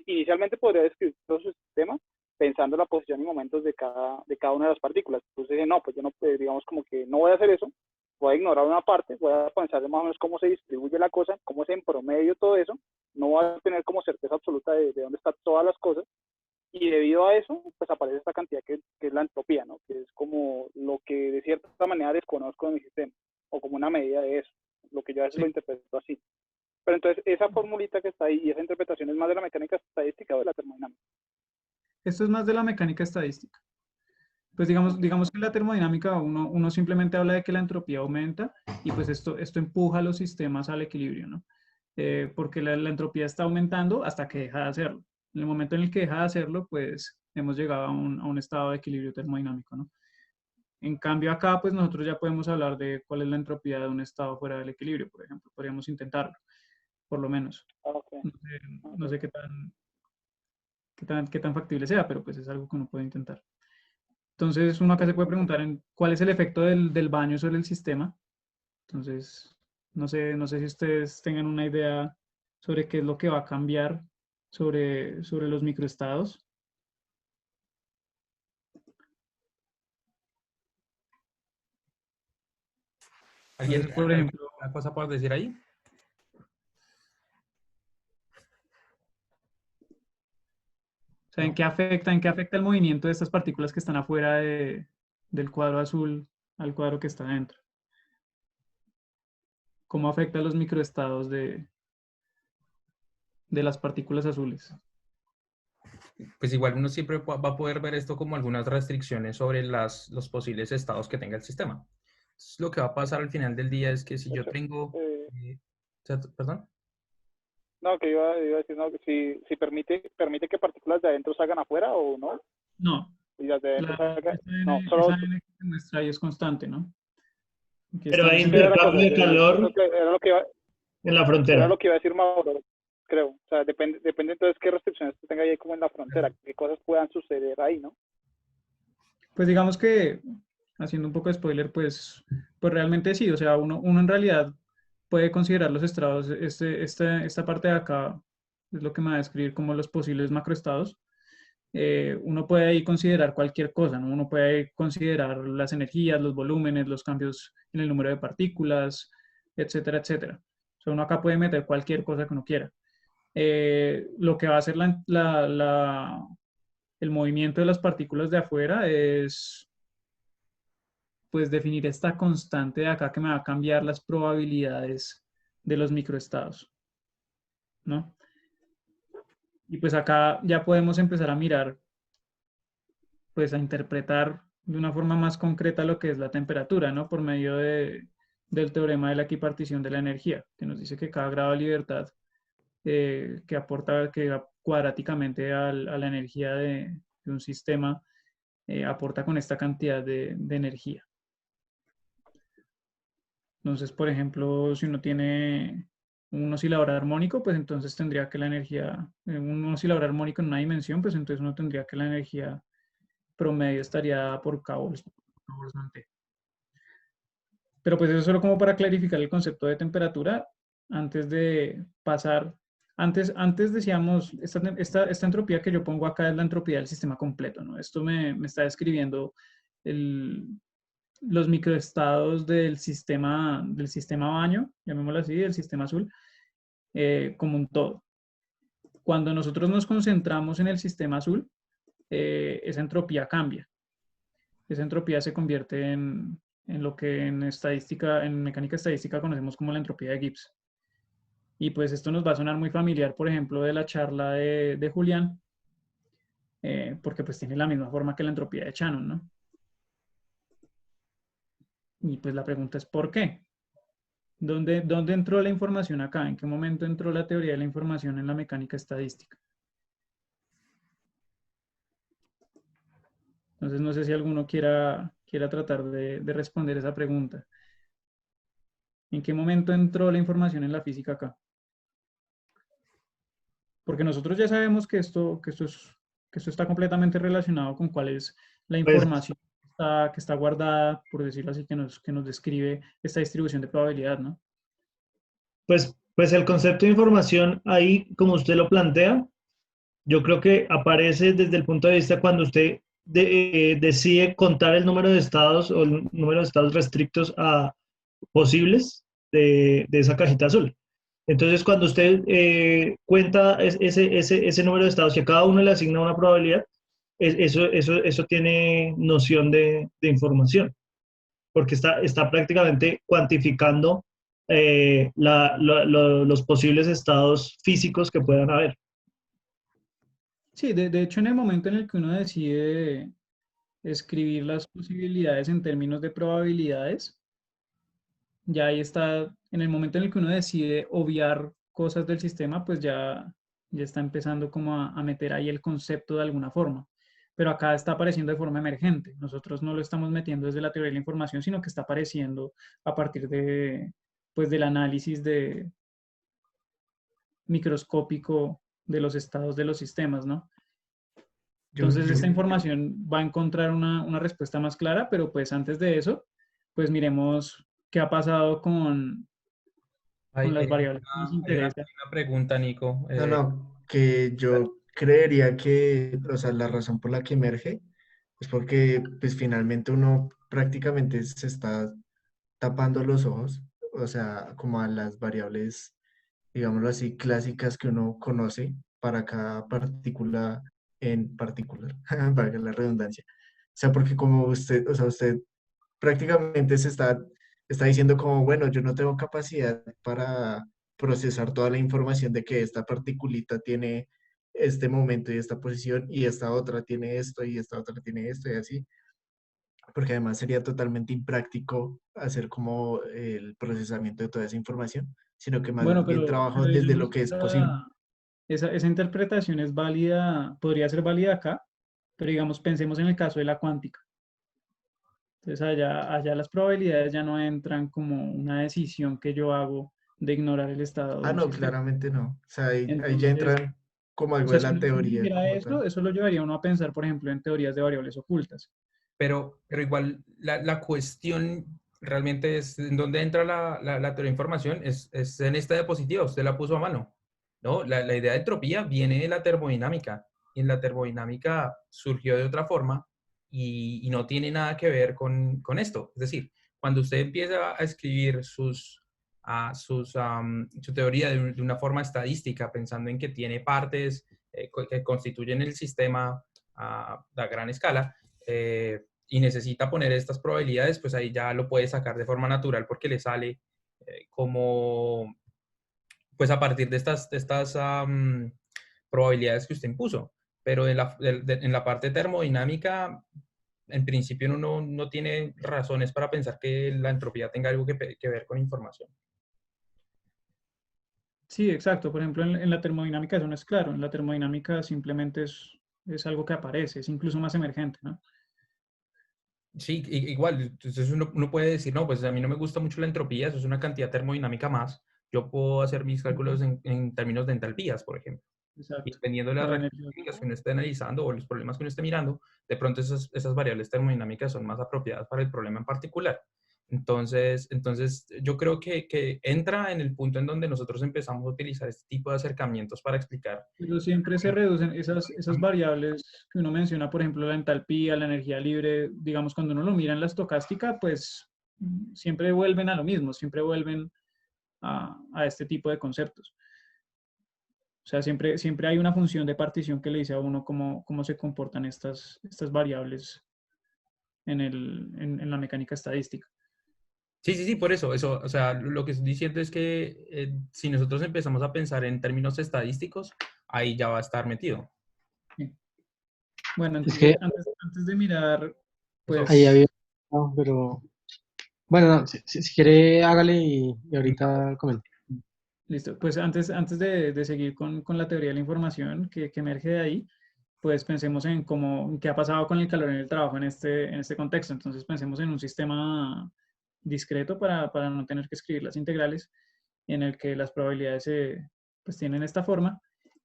inicialmente podría describir todo su sistema pensando en la posición y momentos de cada una de las partículas. Entonces, no, pues yo no, digamos, como que no voy a hacer eso, voy a ignorar una parte, voy a pensar más o menos cómo se distribuye la cosa, cómo es en promedio todo eso, no voy a tener como certeza absoluta de dónde están todas las cosas, y debido a eso, pues aparece esta cantidad que es la entropía, ¿no? Que es como lo que de cierta manera desconozco de mi sistema, o como una medida de eso, lo que yo a veces lo sí, interpreto así. Pero entonces, esa formulita que está ahí y esa interpretación es más de la mecánica estadística o de la termodinámica. esto es más de la mecánica estadística. Pues digamos que en la termodinámica uno simplemente habla de que la entropía aumenta y pues esto empuja a los sistemas al equilibrio, ¿no? Porque la entropía está aumentando hasta que deja de hacerlo. En el momento en el que deja de hacerlo, pues hemos llegado a un estado de equilibrio termodinámico, ¿no? En cambio acá, pues nosotros ya podemos hablar de cuál es la entropía de un estado fuera del equilibrio, por ejemplo. Podríamos intentarlo, por lo menos. Ok, No sé ok. qué tan factible sea, pero pues es algo que uno puede intentar. Entonces, uno acá se puede preguntar cuál es el efecto del baño sobre el sistema. Entonces, no sé si ustedes tengan una idea sobre qué es lo que va a cambiar sobre los microestados. ¿Alguien Entonces, por tiene ejemplo, alguna cosa por decir ahí? o sea, ¿No? en qué afecta el movimiento de estas partículas que están afuera del cuadro azul al cuadro que está dentro? ¿Cómo afecta a los microestados de las partículas azules? Pues igual uno siempre va a poder ver esto como algunas restricciones sobre los posibles estados que tenga el sistema. Entonces, lo que va a pasar al final del día es que si yo Eso, tengo, eh, perdón, no, que iba a decir, no, que si permite que partículas de adentro salgan afuera o no, No, y las de adentro salgan, no, esa solo, N que se muestra ahí es constante, ¿no? Aquí Pero hay estamos esa en... era la cosa, intercambio de calor en la era frontera. lo que iba a decir Mauro, creo. O sea, depende entonces qué restricciones tenga ahí como en la frontera, qué cosas puedan suceder ahí, ¿no? Pues digamos que, haciendo un poco de spoiler, pues realmente sí, o sea, uno en realidad puede considerar los estados, esta parte de acá es lo que me va a describir como los posibles macroestados. Uno puede ahí considerar cualquier cosa, ¿no? Uno puede ahí considerar las energías, los volúmenes, los cambios en el número de partículas, etcétera, etcétera. O sea, uno acá puede meter cualquier cosa que uno quiera. Lo que va a hacer el movimiento de las partículas de afuera es pues definir esta constante de acá que me va a cambiar las probabilidades de los microestados, ¿no? Y pues acá ya podemos empezar a mirar, pues a interpretar de una forma más concreta lo que es la temperatura, ¿no? Por medio del teorema de la equipartición de la energía, que nos dice que cada grado de libertad que aporta que cuadráticamente a la energía de un sistema aporta con esta cantidad de energía. Entonces, por ejemplo, si uno tiene un oscilador armónico, pues entonces tendría que la energía, un oscilador armónico en una dimensión, pues entonces uno tendría que la energía promedio estaría por Boltzmann-T. Pero pues eso es solo como para clarificar el concepto de temperatura, antes de pasar, antes decíamos, esta entropía que yo pongo acá es la entropía del sistema completo, ¿no? Esto me está describiendo el, los microestados del sistema baño, llamémoslo así, del sistema azul, como un todo. Cuando nosotros nos concentramos en el sistema azul, esa entropía cambia. Esa entropía se convierte en lo que en estadística, en mecánica estadística conocemos como la entropía de Gibbs. Y pues esto nos va a sonar muy familiar, por ejemplo, de la charla de Julián, porque pues tiene la misma forma que la entropía de Shannon, ¿no? Y pues la pregunta es ¿por qué? ¿Dónde entró la información acá? ¿En qué momento entró la teoría de la información en la mecánica estadística? Entonces, no sé si alguno quiera tratar de responder esa pregunta. ¿En qué momento entró la información en la física acá? Porque nosotros ya sabemos que esto está completamente relacionado con cuál es la Pues, información que está guardada, por decirlo así, que nos describe esta distribución de probabilidad, ¿no? pues el concepto de información ahí, como usted lo plantea, yo creo que aparece desde el punto de vista cuando usted decide contar el número de estados o el número de estados restrictos a posibles de esa cajita azul. Entonces, cuando usted cuenta ese número de estados que a cada uno le asigna una probabilidad, eso tiene noción de información, porque está prácticamente cuantificando los posibles estados físicos que puedan haber. Sí, de hecho, en el momento en el que uno decide escribir las posibilidades en términos de probabilidades, ya ahí está, en el momento en el que uno decide obviar cosas del sistema, pues ya está empezando como a meter ahí el concepto de alguna forma. Pero acá está apareciendo de forma emergente. Nosotros no lo estamos metiendo desde la teoría de la información, sino que está apareciendo a partir pues, del análisis microscópico de los estados de los sistemas, ¿no? Entonces, esta información va a encontrar una respuesta más clara, pero pues antes de eso, pues miremos qué ha pasado con las variables que nos interesan. una pregunta, Nico. No, que yo creería que, o sea, la razón por la que emerge es porque, pues, finalmente uno prácticamente se está tapando los ojos, o sea, como a las variables, digámoslo así, clásicas que uno conoce para cada partícula en particular, para la redundancia. O sea, porque como usted, o sea, usted prácticamente está diciendo como, bueno, yo no tengo capacidad para procesar toda la información de que esta particulita tiene este momento y esta posición y esta otra tiene esto y esta otra tiene esto y así, porque además sería totalmente impráctico hacer como el procesamiento de toda esa información, sino que más Bueno, bien trabajo pero desde lo digamos que que es posible. esa interpretación es válida, podría ser válida acá, pero digamos, pensemos en el caso de la cuántica. Entonces, allá las probabilidades ya no entran como una decisión que yo hago de ignorar el estado de Ah, un no, sistema. claramente no. O sea, ahí ya Entonces, entran como o algo sea, de si la uno teoría hiciera como tal. eso lo llevaría a uno a pensar, por ejemplo, en teorías de variables ocultas. Pero igual la cuestión realmente es en dónde entra la teoría de información, es en esta diapositiva, usted la puso a mano, ¿no? La idea de entropía viene de la termodinámica, y en la termodinámica surgió de otra forma y no tiene nada que ver con esto. Es decir, cuando usted empieza a escribir su teoría de una forma estadística, pensando en que tiene partes que constituyen el sistema a gran escala, y necesita poner estas probabilidades, pues ahí ya lo puede sacar de forma natural porque le sale como, pues a partir de estas probabilidades que usted impuso. Pero en la parte termodinámica, en principio uno no tiene razones para pensar que la entropía tenga algo que ver con información. Sí, exacto. Por ejemplo, en la termodinámica eso no es claro. En la termodinámica simplemente es algo que aparece, es incluso más emergente, ¿no? Sí, igual, entonces uno puede decir, no, pues a mí no me gusta mucho la entropía, eso es una cantidad termodinámica más. Yo puedo hacer mis cálculos en términos de entalpías, por ejemplo. Y Exacto. dependiendo de las La reacciones energía. químicas que uno esté analizando o los problemas que uno esté mirando, de pronto esas variables termodinámicas son más apropiadas para el problema en particular. Entonces yo creo que entra en el punto en donde nosotros empezamos a utilizar este tipo de acercamientos para explicar. Pero siempre se reducen esas variables que uno menciona, por ejemplo, la entalpía, la energía libre, digamos, cuando uno lo mira en la estocástica, pues siempre vuelven a lo mismo, siempre vuelven a este tipo de conceptos. O sea, siempre hay una función de partición que le dice a uno cómo se comportan estas variables en la mecánica estadística. Sí, por eso, o sea, lo que estoy diciendo es que si nosotros empezamos a pensar en términos estadísticos, ahí ya va a estar metido. Sí. Bueno, Es que entonces, antes de mirar, pues, ahí había, no, pero bueno, no, si quiere hágale y ahorita comenta. listo, pues antes de seguir con la teoría de la información que emerge de ahí, pues pensemos en qué ha pasado con el calor en el trabajo en este contexto. Entonces pensemos en un sistema discreto para no tener que escribir las integrales, en el que las probabilidades pues tienen esta forma,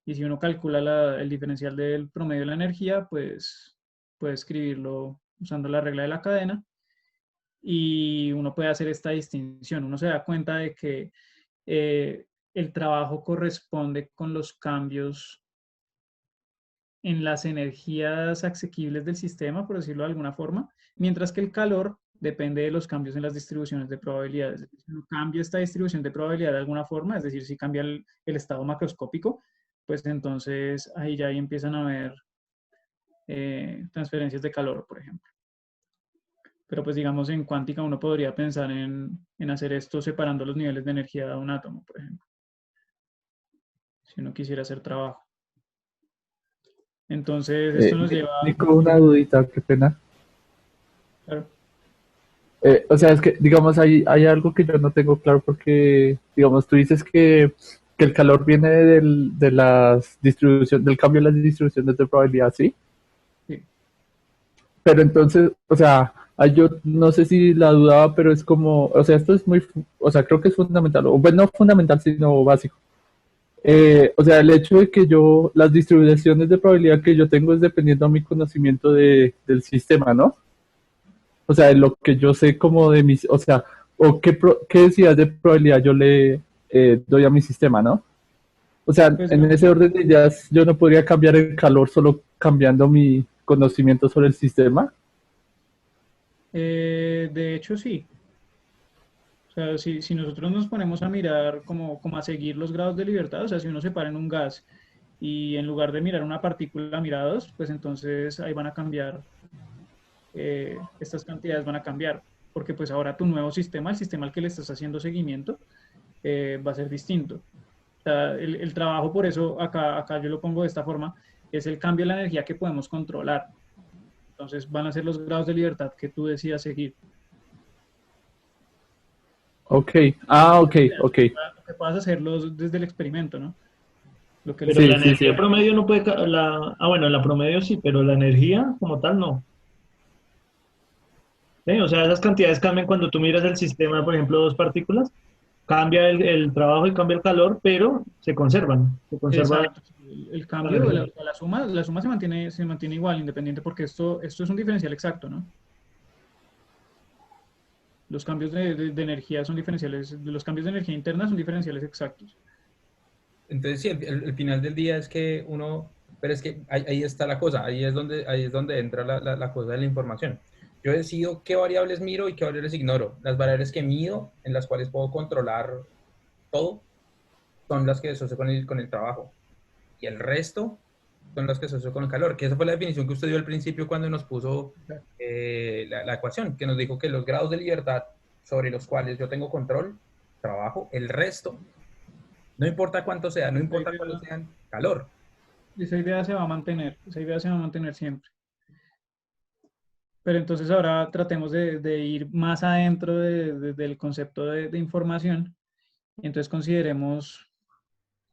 y si uno calcula el diferencial del promedio de la energía, pues puede escribirlo usando la regla de la cadena, y uno puede hacer esta distinción. Uno se da cuenta de que el trabajo corresponde con los cambios en las energías asequibles del sistema, por decirlo de alguna forma, mientras que el calor depende de los cambios en las distribuciones de probabilidades. Si uno cambia esta distribución de probabilidad de alguna forma, es decir, si cambia el estado macroscópico, pues entonces ahí ya empiezan a haber transferencias de calor, por ejemplo. Pero pues digamos en cuántica uno podría pensar en hacer esto separando los niveles de energía de un átomo, por ejemplo, si uno quisiera hacer trabajo. Entonces esto nos lleva... Nico, una dudita, qué pena. Claro. O sea, es que, digamos, hay algo que yo no tengo claro porque, digamos, tú dices que el calor viene de las distribuciones, del cambio en las distribuciones de probabilidad, ¿sí? Sí. Pero entonces, o sea, yo no sé si la dudaba, pero es como, o sea, esto es muy, o sea, creo que es fundamental, o bueno, no fundamental, sino básico. O sea, el hecho de que las distribuciones de probabilidad que yo tengo es dependiendo a mi conocimiento del sistema, ¿no? O sea, de lo que yo sé como de mis, o sea, o qué densidad de probabilidad yo le doy a mi sistema, ¿no? O sea, Pues en ese orden de ideas yo no podría cambiar el calor solo cambiando mi conocimiento sobre el sistema. de hecho sí. O sea, si nosotros nos ponemos a mirar como a seguir los grados de libertad, o sea, si uno se para en un gas y en lugar de mirar una partícula mira dos, pues entonces ahí van a cambiar, estas cantidades van a cambiar, porque pues ahora tu nuevo sistema, el sistema al que le estás haciendo seguimiento, va a ser distinto. O sea, el trabajo, por eso acá yo lo pongo de esta forma, es el cambio de la energía que podemos controlar. Entonces van a ser los grados de libertad que tú decidas seguir. Ok, ok, ok. Lo que puedas hacerlos desde el experimento, ¿no? Lo que Pero Sí, la sí, energía sí. promedio no puede, bueno, la promedio sí, pero la energía como tal no. ¿Sí? O sea, esas cantidades cambian cuando tú miras el sistema, por ejemplo, dos partículas, cambia el trabajo y cambia el calor, pero se conserva Exacto. El la cambio, energía. la suma se mantiene igual, independiente, porque esto es un diferencial exacto, ¿no? Los cambios de energía son diferenciales, los cambios de energía interna son diferenciales exactos. Entonces, sí, el final del día es que uno, pero es que ahí está la cosa, ahí es donde entra la cosa de la información. Yo decido qué variables miro y qué variables ignoro. Las variables que mido, en las cuales puedo controlar todo, son las que asocio con el trabajo. Y el resto son las que asocio con el calor, que esa fue la definición que usted dio al principio cuando nos puso la ecuación, que nos dijo que los grados de libertad sobre los cuales yo tengo control, trabajo, el resto, no importa cuánto sea, no importa cuáles sean, calor. Esa idea se va a mantener, esa idea se va a mantener siempre. Pero entonces ahora tratemos de ir más adentro del concepto de información, y entonces consideremos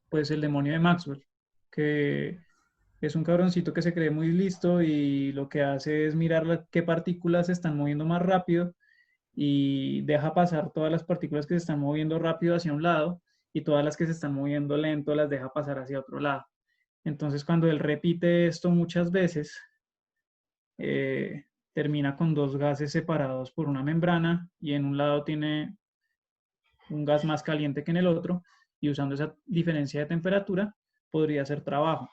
pues el demonio de Maxwell, que es un cabroncito que se cree muy listo y lo que hace es mirar qué partículas se están moviendo más rápido y deja pasar todas las partículas que se están moviendo rápido hacia un lado y todas las que se están moviendo lento las deja pasar hacia otro lado. Entonces, cuando él repite esto muchas veces, termina con dos gases separados por una membrana y en un lado tiene un gas más caliente que en el otro y usando esa diferencia de temperatura podría hacer trabajo.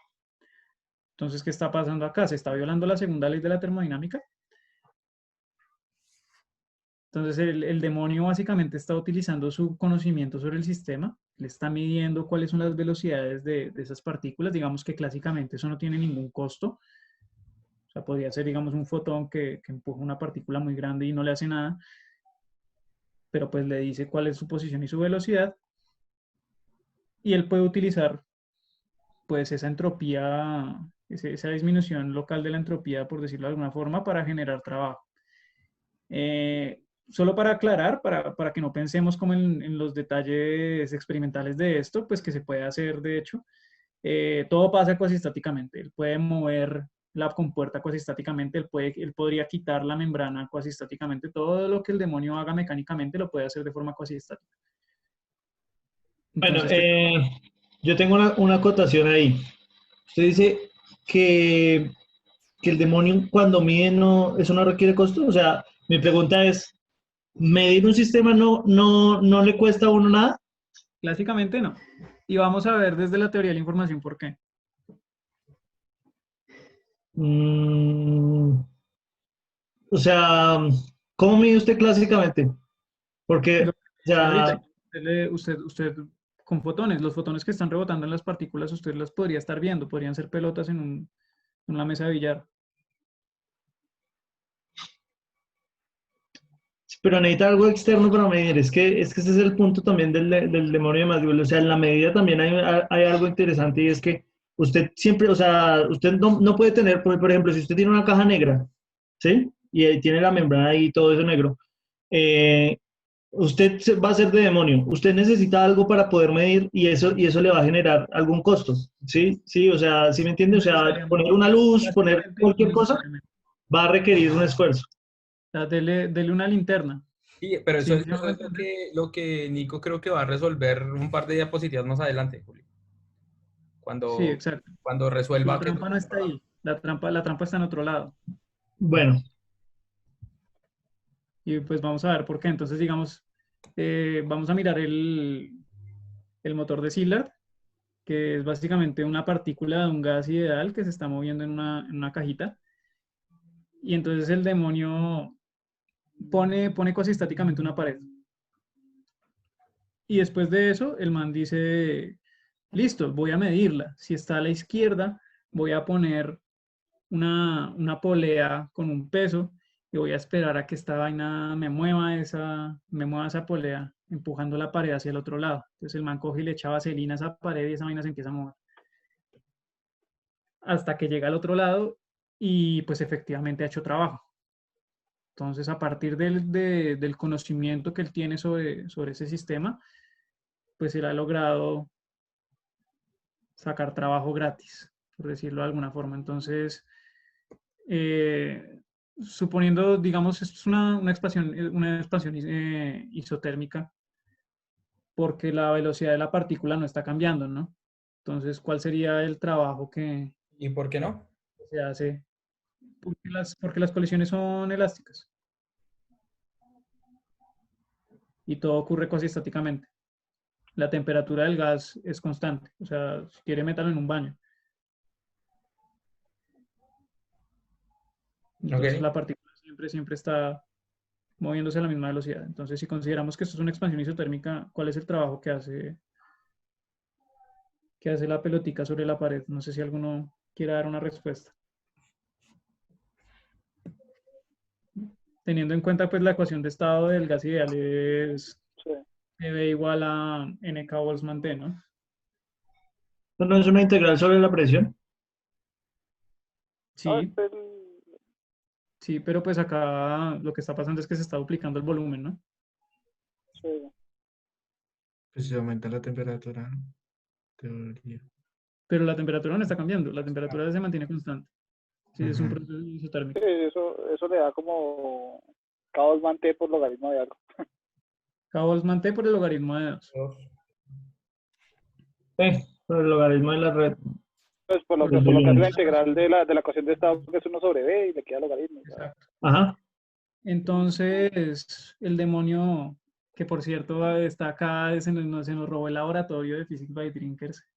Entonces, ¿qué está pasando acá? ¿Se está violando la segunda ley de la termodinámica? Entonces, el demonio básicamente está utilizando su conocimiento sobre el sistema, le está midiendo cuáles son las velocidades de esas partículas. Digamos que clásicamente eso no tiene ningún costo. O sea, podría ser, digamos, un fotón que empuja una partícula muy grande y no le hace nada, pero pues le dice cuál es su posición y su velocidad. Y él puede utilizar, pues, esa entropía, esa disminución local de la entropía, por decirlo de alguna forma, para generar trabajo. Solo para aclarar, para que no pensemos como en los detalles experimentales de esto, pues que se puede hacer, de hecho, todo pasa cuasi estáticamente. Él puede mover la compuerta cuasi estáticamente, él podría quitar la membrana cuasi estáticamente. Todo lo que el demonio haga mecánicamente lo puede hacer de forma cuasi estática. Bueno, Entonces, yo tengo una acotación ahí. Usted dice que, que el demonio cuando mide no, eso no requiere costo. O sea, mi pregunta es, ¿medir un sistema no le cuesta a uno nada? clásicamente no. Y vamos a ver desde la teoría de la información por qué. Mm, o sea, ¿cómo mide usted clásicamente? Porque, Lo o que decía sea, ahorita, usted con fotones, los fotones que están rebotando en las partículas, usted los podría estar viendo, podrían ser pelotas en una mesa de billar. pero necesita algo externo para medir. Es que ese es el punto también del demonio de Maxwell. O sea, en la medida también hay algo interesante y es que usted siempre, o sea, usted no puede tener, por ejemplo, si usted tiene una caja negra, ¿sí? Y ahí tiene la membrana y todo eso negro, eh, usted va a ser de demonio. Usted necesita algo para poder medir y eso le va a generar algún costo, ¿sí? Sí, o sea, ¿sí me entiende? No O sea, necesariamente. poner una luz, poner Clásicamente no cualquier cosa, necesariamente. va a requerir un esfuerzo. O sea, dele una linterna. Sí, pero ¿Sí eso me hago es entender? lo que Nico creo que va a resolver un par de diapositivas más adelante, Julio. cuando, Sí, exacto. cuando La resuelva que... trampa no está ahí. La trampa está en otro lado. Bueno, Y pues vamos a ver por qué. Entonces, digamos, vamos a mirar el motor de Szilard, que es básicamente una partícula de un gas ideal que se está moviendo en una cajita. Y entonces el demonio pone casi estáticamente una pared. Y después de eso, el man dice, listo, voy a medirla. Si está a la izquierda, voy a poner una polea con un peso y voy a esperar a que esta vaina me mueva esa polea, empujando la pared hacia el otro lado. Entonces el man coge y le echa vaselina a esa pared y esa vaina se empieza a mover. Hasta que llega al otro lado y pues efectivamente ha hecho trabajo. Entonces, a partir del conocimiento que él tiene sobre ese sistema, pues él ha logrado sacar trabajo gratis, por decirlo de alguna forma. Entonces, suponiendo, digamos, esto es una expansión isotérmica, porque la velocidad de la partícula no está cambiando, ¿no? Entonces, ¿cuál sería el trabajo que ¿Y por qué no? se hace? Porque las colisiones son elásticas y todo ocurre casi estáticamente. La temperatura del gas es constante, o sea, si quiere métalo en un baño. Entonces Ok. la partícula siempre está moviéndose a la misma velocidad. Entonces, si consideramos que esto es una expansión isotérmica, ¿cuál es el trabajo que hace la pelotica sobre la pared? No sé si alguno quiere dar una respuesta. Teniendo en cuenta pues la ecuación de estado del gas ideal es Sí. EV igual a NK Boltzmann T, ¿no? ¿esto no es una integral sobre la presión? No, Sí, sí, pero pues acá lo que está pasando es que se está duplicando el volumen, ¿no? sí. Pues se aumenta la temperatura, teoría. Pero la temperatura no está cambiando, la temperatura se mantiene constante. Sí, es un Ujú. proceso Sí, isotérmico. eso le da como K2 T por logaritmo de algo. K Boltzmann T por el logaritmo de 2. Por el logaritmo de la red. Pues por lo Por que, El por lo que hace volumen. la integral de la ecuación de estado, que es 1 sobre B, y le queda logaritmo. ¿Sabes? Exacto. Ajá. Entonces, el demonio, que por cierto está acá, se nos robó el laboratorio de Physics by Drinkers,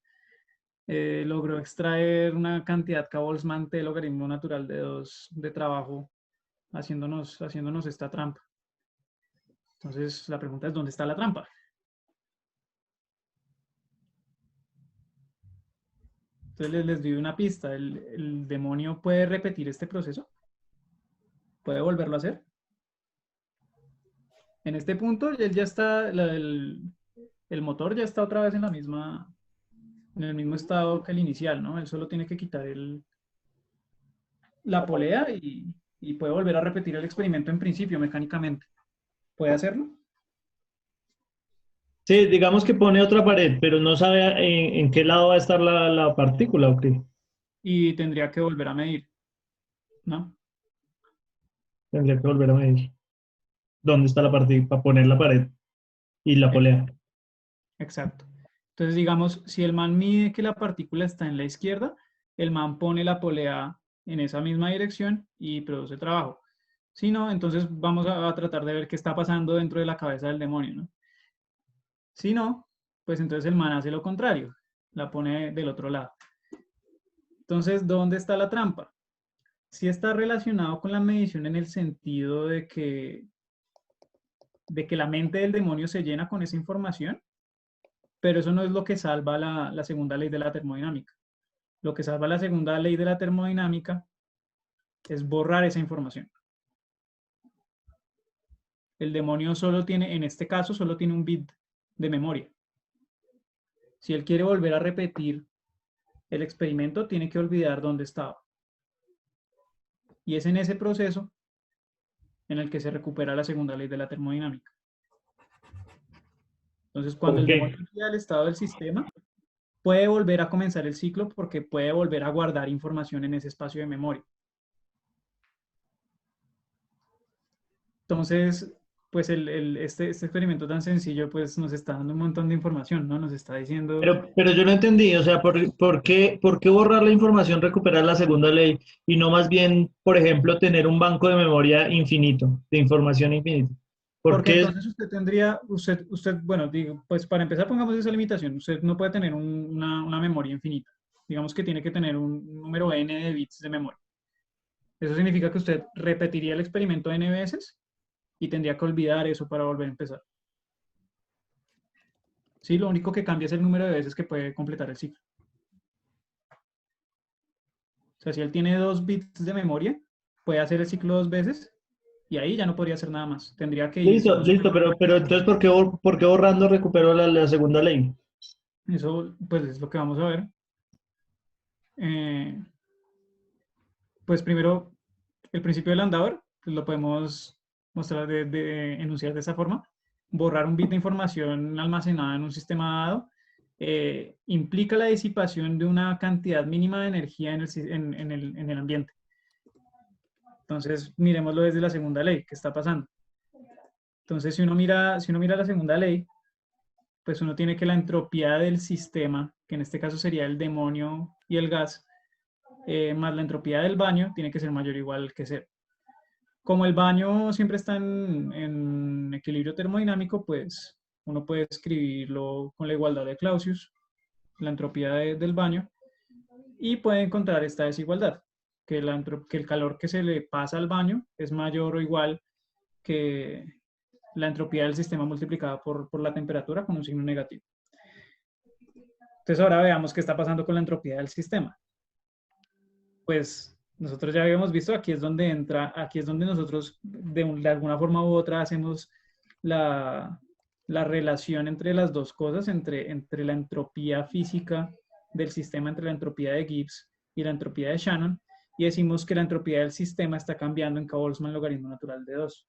logró extraer una cantidad K Boltzmann T logaritmo natural de 2 de trabajo, haciéndonos esta trampa. Entonces, la pregunta es, ¿dónde está la trampa? Entonces, les doy una pista. El demonio puede repetir este proceso, puede volverlo a hacer. En este punto, él ya está, el motor ya está otra vez en el mismo estado que el inicial, ¿no? Él solo tiene que quitar la polea y puede volver a repetir el experimento en principio mecánicamente. ¿Puede hacerlo? Sí, digamos que pone otra pared, pero no sabe en qué lado va a estar la partícula, ¿ok? Y tendría que volver a medir, ¿no? Tendría que volver a medir dónde está la partícula para poner la pared y la polea. Exacto. Entonces, digamos, si el man mide que la partícula está en la izquierda, el man pone la polea en esa misma dirección y produce trabajo. Si no, entonces vamos a tratar de ver qué está pasando dentro de la cabeza del demonio, ¿no? Si no, pues entonces el man hace lo contrario, la pone del otro lado. Entonces, ¿dónde está la trampa? Sí está relacionado con la medición en el sentido de que la mente del demonio se llena con esa información, pero eso no es lo que salva la segunda ley de la termodinámica. Lo que salva la segunda ley de la termodinámica es borrar esa información. El demonio solo tiene, en este caso, solo tiene un bit de memoria. Si él quiere volver a repetir el experimento, tiene que olvidar dónde estaba. Y es en ese proceso en el que se recupera la segunda ley de la termodinámica. Entonces, cuando el demonio olvida el estado del sistema, puede volver a comenzar el ciclo porque puede volver a guardar información en ese espacio de memoria. Entonces, pues este experimento tan sencillo pues nos está dando un montón de información, ¿no? Nos está diciendo, Pero yo no entendí, o sea, ¿por qué borrar la información, recuperar la segunda ley y no más bien, por ejemplo, tener un banco de memoria infinito, de información infinita? ¿Por porque qué? entonces usted tendría, bueno, digo, pues para empezar pongamos esa limitación, usted no puede tener una memoria infinita. Digamos que tiene que tener un número n de bits de memoria. Eso significa que usted repetiría el experimento n veces y tendría que olvidar eso para volver a empezar. Sí, lo único que cambia es el número de veces que puede completar el ciclo. O sea, si él tiene 2 bits de memoria, puede hacer el ciclo 2 veces y ahí ya no podría hacer nada más. Tendría que irse Listo, con su listo, memoria. pero entonces, ¿por qué borrando recupero la segunda ley? Eso, pues, es lo que vamos a ver. Pues primero, el principio del andador, pues lo podemos mostrar, enunciar de esa forma. Borrar un bit de información almacenada en un sistema dado implica la disipación de una cantidad mínima de energía en el ambiente. Entonces, miremoslo desde la segunda ley, ¿qué está pasando? Entonces, si uno mira la segunda ley, pues uno tiene que la entropía del sistema, que en este caso sería el demonio y el gas, más la entropía del baño, tiene que ser mayor o igual que cero. Como el baño siempre está en equilibrio termodinámico, pues uno puede escribirlo con la igualdad de Clausius, la entropía del baño, y puede encontrar esta desigualdad, que el calor que se le pasa al baño es mayor o igual que la entropía del sistema multiplicada por la temperatura con un signo negativo. Entonces ahora veamos qué está pasando con la entropía del sistema. Pues nosotros ya habíamos visto, aquí es donde nosotros de alguna forma u otra hacemos la relación entre las dos cosas, entre la entropía física del sistema, entre la entropía de Gibbs y la entropía de Shannon, y decimos que la entropía del sistema está cambiando en K-Boltzmann logaritmo natural de 2.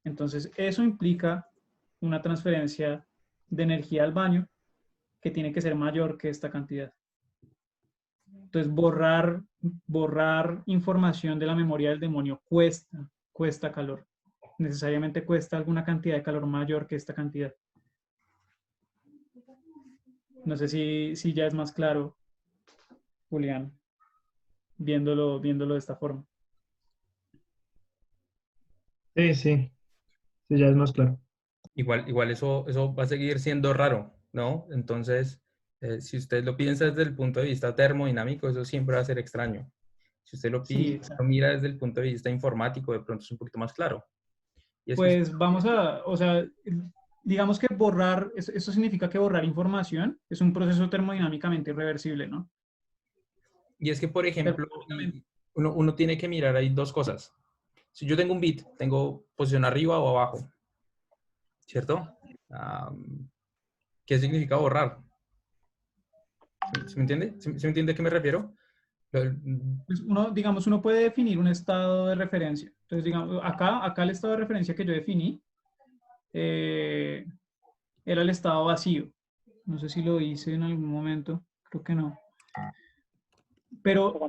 Entonces, eso implica una transferencia de energía al baño que tiene que ser mayor que esta cantidad. Entonces, borrar información de la memoria del demonio cuesta calor. Necesariamente cuesta alguna cantidad de calor mayor que esta cantidad. No sé si ya es más claro, Julián, viéndolo de esta forma. Sí, sí, sí, ya es más claro. Igual eso va a seguir siendo raro, ¿no? Entonces, si usted lo piensa desde el punto de vista termodinámico, eso siempre va a ser extraño. Si usted Sí, lo mira desde el punto de vista informático, de pronto es un poquito más claro. Y es que pues vamos a, o sea, digamos que borrar, eso significa que borrar información es un proceso termodinámicamente irreversible, ¿no? por ejemplo, uno tiene que mirar ahí dos cosas. Si yo tengo un bit, tengo posición arriba o abajo, ¿cierto? ¿Qué significa borrar? ¿Se me entiende? ¿Se me entiende a qué me refiero? Pues uno puede definir un estado de referencia. Entonces, digamos, acá el estado de referencia que yo definí era el estado vacío. No sé si lo hice en algún momento, creo que no. Pero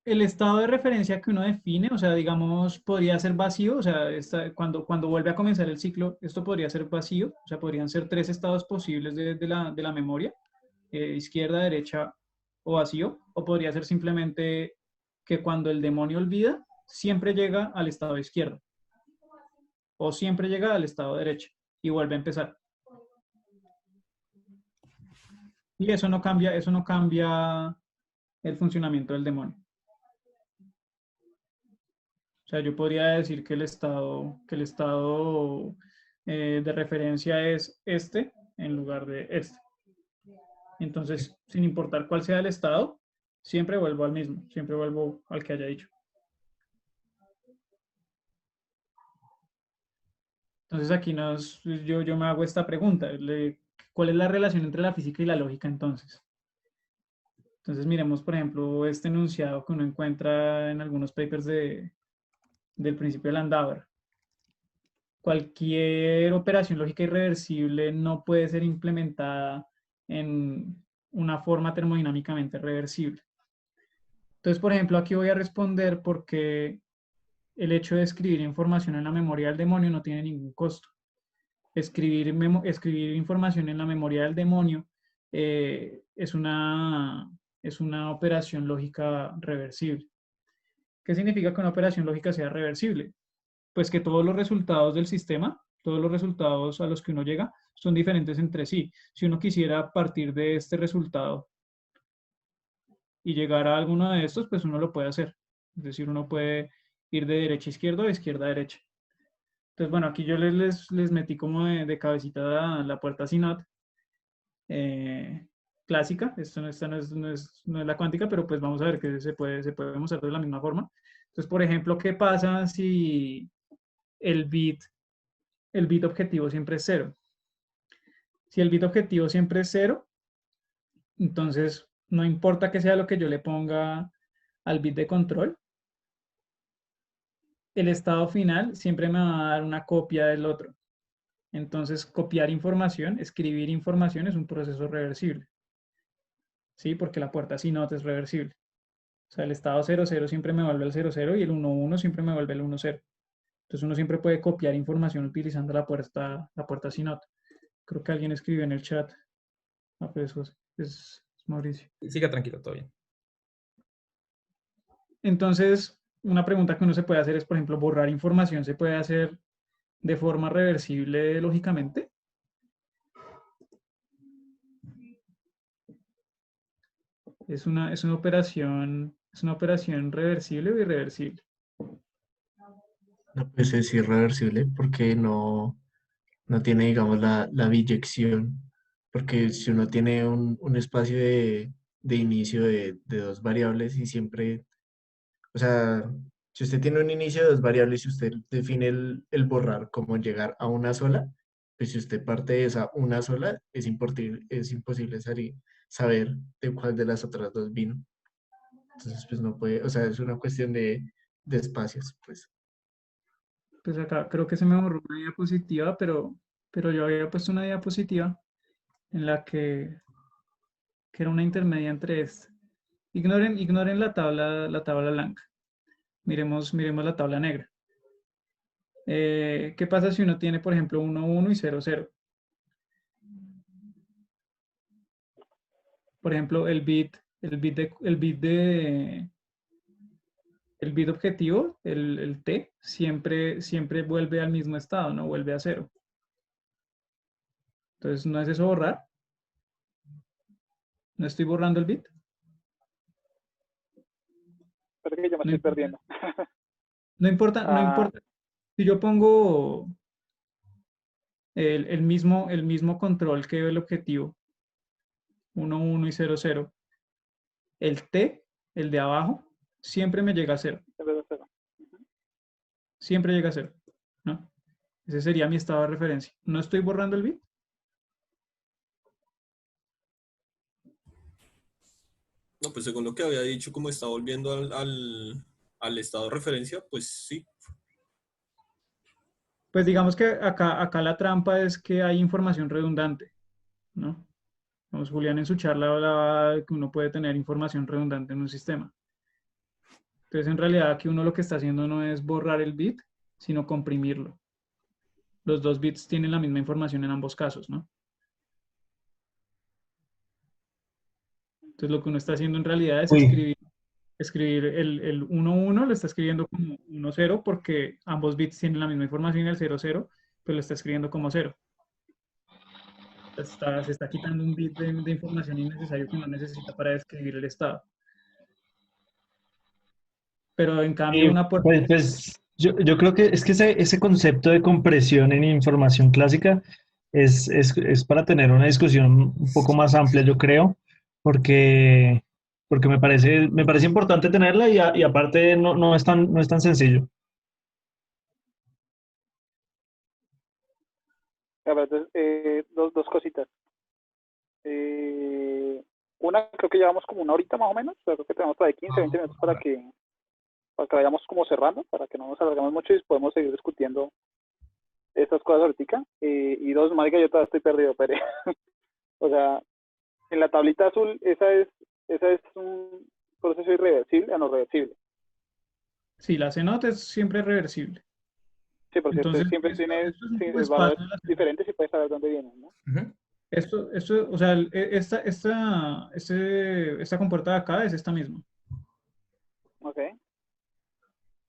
el estado de referencia que uno define, o sea, digamos, podría ser vacío, o sea, cuando vuelve a comenzar el ciclo, esto podría ser vacío, o sea, podrían ser 3 estados posibles de la memoria, izquierda, derecha o vacío, o podría ser simplemente que cuando el demonio olvida, siempre llega al estado izquierdo, o siempre llega al estado derecho y vuelve a empezar. Y eso no cambia el funcionamiento del demonio. O sea, yo podría decir que el estado de referencia es este en lugar de este. Entonces, sin importar cuál sea el estado, siempre vuelvo al mismo, siempre vuelvo al que haya dicho. Entonces aquí yo me hago esta pregunta, ¿cuál es la relación entre la física y la lógica entonces? Entonces miremos, por ejemplo, este enunciado que uno encuentra en algunos papers del principio de Landauer. Cualquier operación lógica irreversible no puede ser implementada en una forma termodinámicamente reversible. Entonces, por ejemplo, aquí voy a responder porque el hecho de escribir información en la memoria del demonio no tiene ningún costo. Escribir información en la memoria del demonio es una operación lógica reversible. ¿Qué significa que una operación lógica sea reversible? Pues que todos los resultados del sistema, todos los resultados a los que uno llega, son diferentes entre sí. Si uno quisiera partir de este resultado y llegar a alguno de estos, pues uno lo puede hacer. Es decir, uno puede ir de derecha a izquierda o de izquierda a derecha. Entonces, bueno, aquí yo les metí como de cabecita la puerta Sinot clásica. Esta no es la cuántica, pero pues vamos a ver que se puede mostrar de la misma forma. Entonces, por ejemplo, ¿qué pasa si el bit objetivo siempre es 0? Si el bit objetivo siempre es 0, entonces no importa que sea lo que yo le ponga al bit de control, el estado final siempre me va a dar una copia del otro. Entonces, copiar información, escribir información es un proceso reversible. ¿Sí? Porque la puerta Sinot es reversible. O sea, el estado 00 siempre me vuelve el 00 y el 11 siempre me vuelve el 10. Entonces, uno siempre puede copiar información utilizando la puerta Sinot. Creo que alguien escribió en el chat. Ah, pues es Mauricio. Siga tranquilo, todo bien. Entonces, una pregunta que uno se puede hacer es, por ejemplo, borrar información se puede hacer de forma reversible lógicamente. Es una operación reversible o irreversible. No, pues es irreversible porque no tiene, digamos, la biyección. Porque si uno tiene un espacio de inicio de dos variables y siempre, o sea, si usted tiene un inicio de dos variables y usted define el borrar como llegar a una sola, pues si usted parte de esa una sola, es imposible saber de cuál de las otras dos vino. Entonces, pues no puede, o sea, es una cuestión de espacios, pues. Pues acá creo que se me borró una diapositiva, pero yo había puesto una diapositiva en la que era una intermedia entre esta. Ignoren la tabla blanca. Miremos la tabla negra. ¿Qué pasa si uno tiene, por ejemplo, 1, 1 y 0, 0? Por ejemplo, el bit objetivo, el t, siempre vuelve al mismo estado, no vuelve a 0. Entonces, ¿no es eso borrar? ¿No estoy borrando el bit? Parece que yo me estoy perdiendo. No importa. Si yo pongo el mismo control que el objetivo, 1, 1 y 0, 0, el t, el de abajo, siempre me llega a 0. Siempre llega a 0, ¿no? Ese sería mi estado de referencia. ¿No estoy borrando el bit? No, pues según lo que había dicho, como está volviendo al estado de referencia, pues sí. Pues digamos que acá la trampa es que hay información redundante, ¿no? Vamos, Julián en su charla hablaba de que uno puede tener información redundante en un sistema. Entonces, en realidad, aquí uno lo que está haciendo no es borrar el bit, sino comprimirlo. Los dos bits tienen la misma información en ambos casos, ¿no? Entonces, lo que uno está haciendo en realidad es escribir el 1, 1, lo está escribiendo como 1, 0, porque ambos bits tienen la misma información y el 0, 0, pero lo está escribiendo como 0. Se está quitando un bit de información innecesario que uno necesita para describir el estado. Pero en cambio una puerta... Pues yo creo que es que ese concepto de compresión en información clásica es para tener una discusión un poco más amplia, yo creo, porque me parece importante tenerla y aparte no es tan sencillo. A ver, dos cositas. Una, creo que llevamos como una horita más o menos, pero creo que tenemos para 15, 20 minutos para que vayamos como cerrando, para que no nos alargamos mucho y podemos seguir discutiendo estas cosas ahorita. Y dos, marica, yo todavía estoy perdido, pero o sea, en la tablita azul, esa es un proceso irreversible o no reversible. Sí, la CNOT es siempre reversible. Sí, porque Entonces, siempre tiene esto es un valores subespacio de la CNOT. diferentes y puedes saber dónde vienen, ¿no? Ujú. O sea, esta compuerta de acá es esta misma. Ok.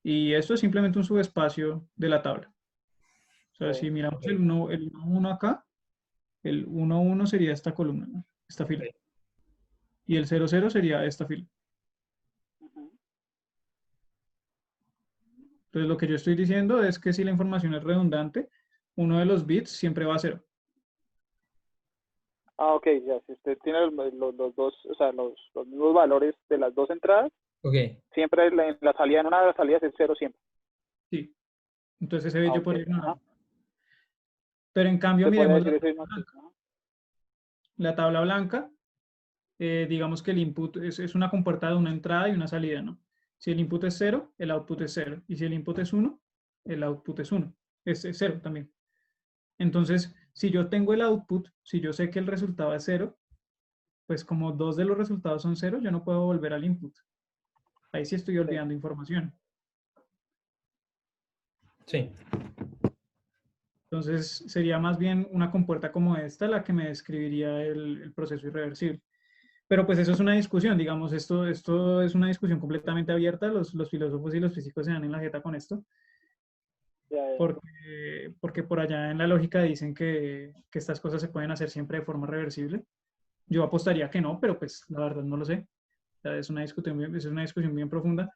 Y esto es simplemente un subespacio de la tabla. O sea, Sí. si miramos el 1, acá, el 1, sería esta columna, ¿no? Esta fila. Y el 0, sería esta fila. Ujú. Entonces, lo que yo estoy diciendo es que si la información es redundante, uno de los bits siempre va a 0. Ah, ok, ya, si usted tiene los dos, o sea, los mismos valores de las dos entradas, Ok. siempre la salida, en una de las salidas es 0 siempre. Sí. Entonces, ese bit yo Ok, podría ignorar. ajá. Pero en cambio, Se podría miremos decir eso mismo. Ajá. la tabla blanca. Digamos que el input es una compuerta de una entrada y una salida, ¿no? Si el input es 0, el output es 0. Y si el input es 1, el output es 1. Es 0 también. Entonces, si yo tengo el output, si yo sé que el resultado es 0, pues como dos de los resultados son 0, yo no puedo volver al input. Ahí sí estoy olvidando información. Sí. Entonces, sería más bien una compuerta como esta la que me describiría el proceso irreversible. Pero pues eso es una discusión, digamos, esto es una discusión completamente abierta, los filósofos y los físicos se dan en la jeta con esto, Ya, ya. porque por allá en la lógica dicen que estas cosas se pueden hacer siempre de forma reversible. Yo apostaría que no, pero pues la verdad no lo sé. O sea, es una discusión bien profunda.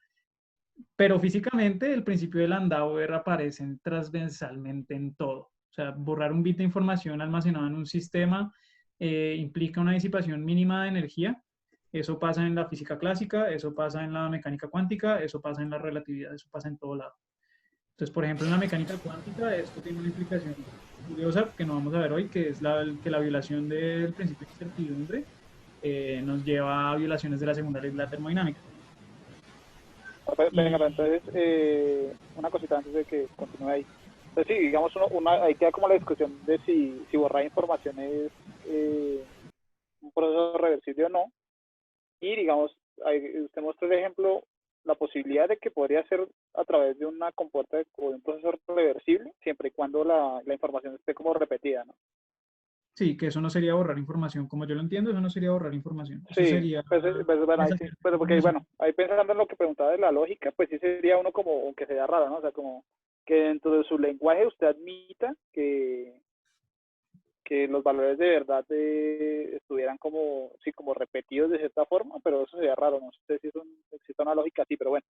Pero físicamente el principio de Landauer aparece transversalmente en todo. O sea, borrar un bit de información almacenada en un sistema implica una disipación mínima de energía. Eso pasa en la física clásica, eso pasa en la mecánica cuántica, eso pasa en la relatividad, eso pasa en todo lado. Entonces, por ejemplo, en la mecánica cuántica esto tiene una implicación curiosa que no vamos a ver hoy, que es que la violación del principio de incertidumbre nos lleva a violaciones de la segunda ley de la termodinámica. Venga, pero entonces, una cosita antes de que continúe ahí. Entonces, sí, digamos, ahí queda como la discusión de si borrar información es un proceso reversible o no. Y, digamos, usted mostró el ejemplo, la posibilidad de que podría ser a través de una compuerta o de un proceso reversible, siempre y cuando la información esté como repetida, ¿no? Sí, que eso no sería borrar información. Como yo lo entiendo, eso no sería borrar información. Eso Sí, sería pues bueno, ahí sí, pues porque información. bueno, ahí pensando en lo que preguntaba de la lógica, pues sí sería uno como, aunque sería raro, ¿no? O sea, como que dentro de su lenguaje usted admita que los valores de verdad estuvieran como, sí, como repetidos de cierta forma, pero eso sería raro, no sé si existe una lógica así, pero bueno.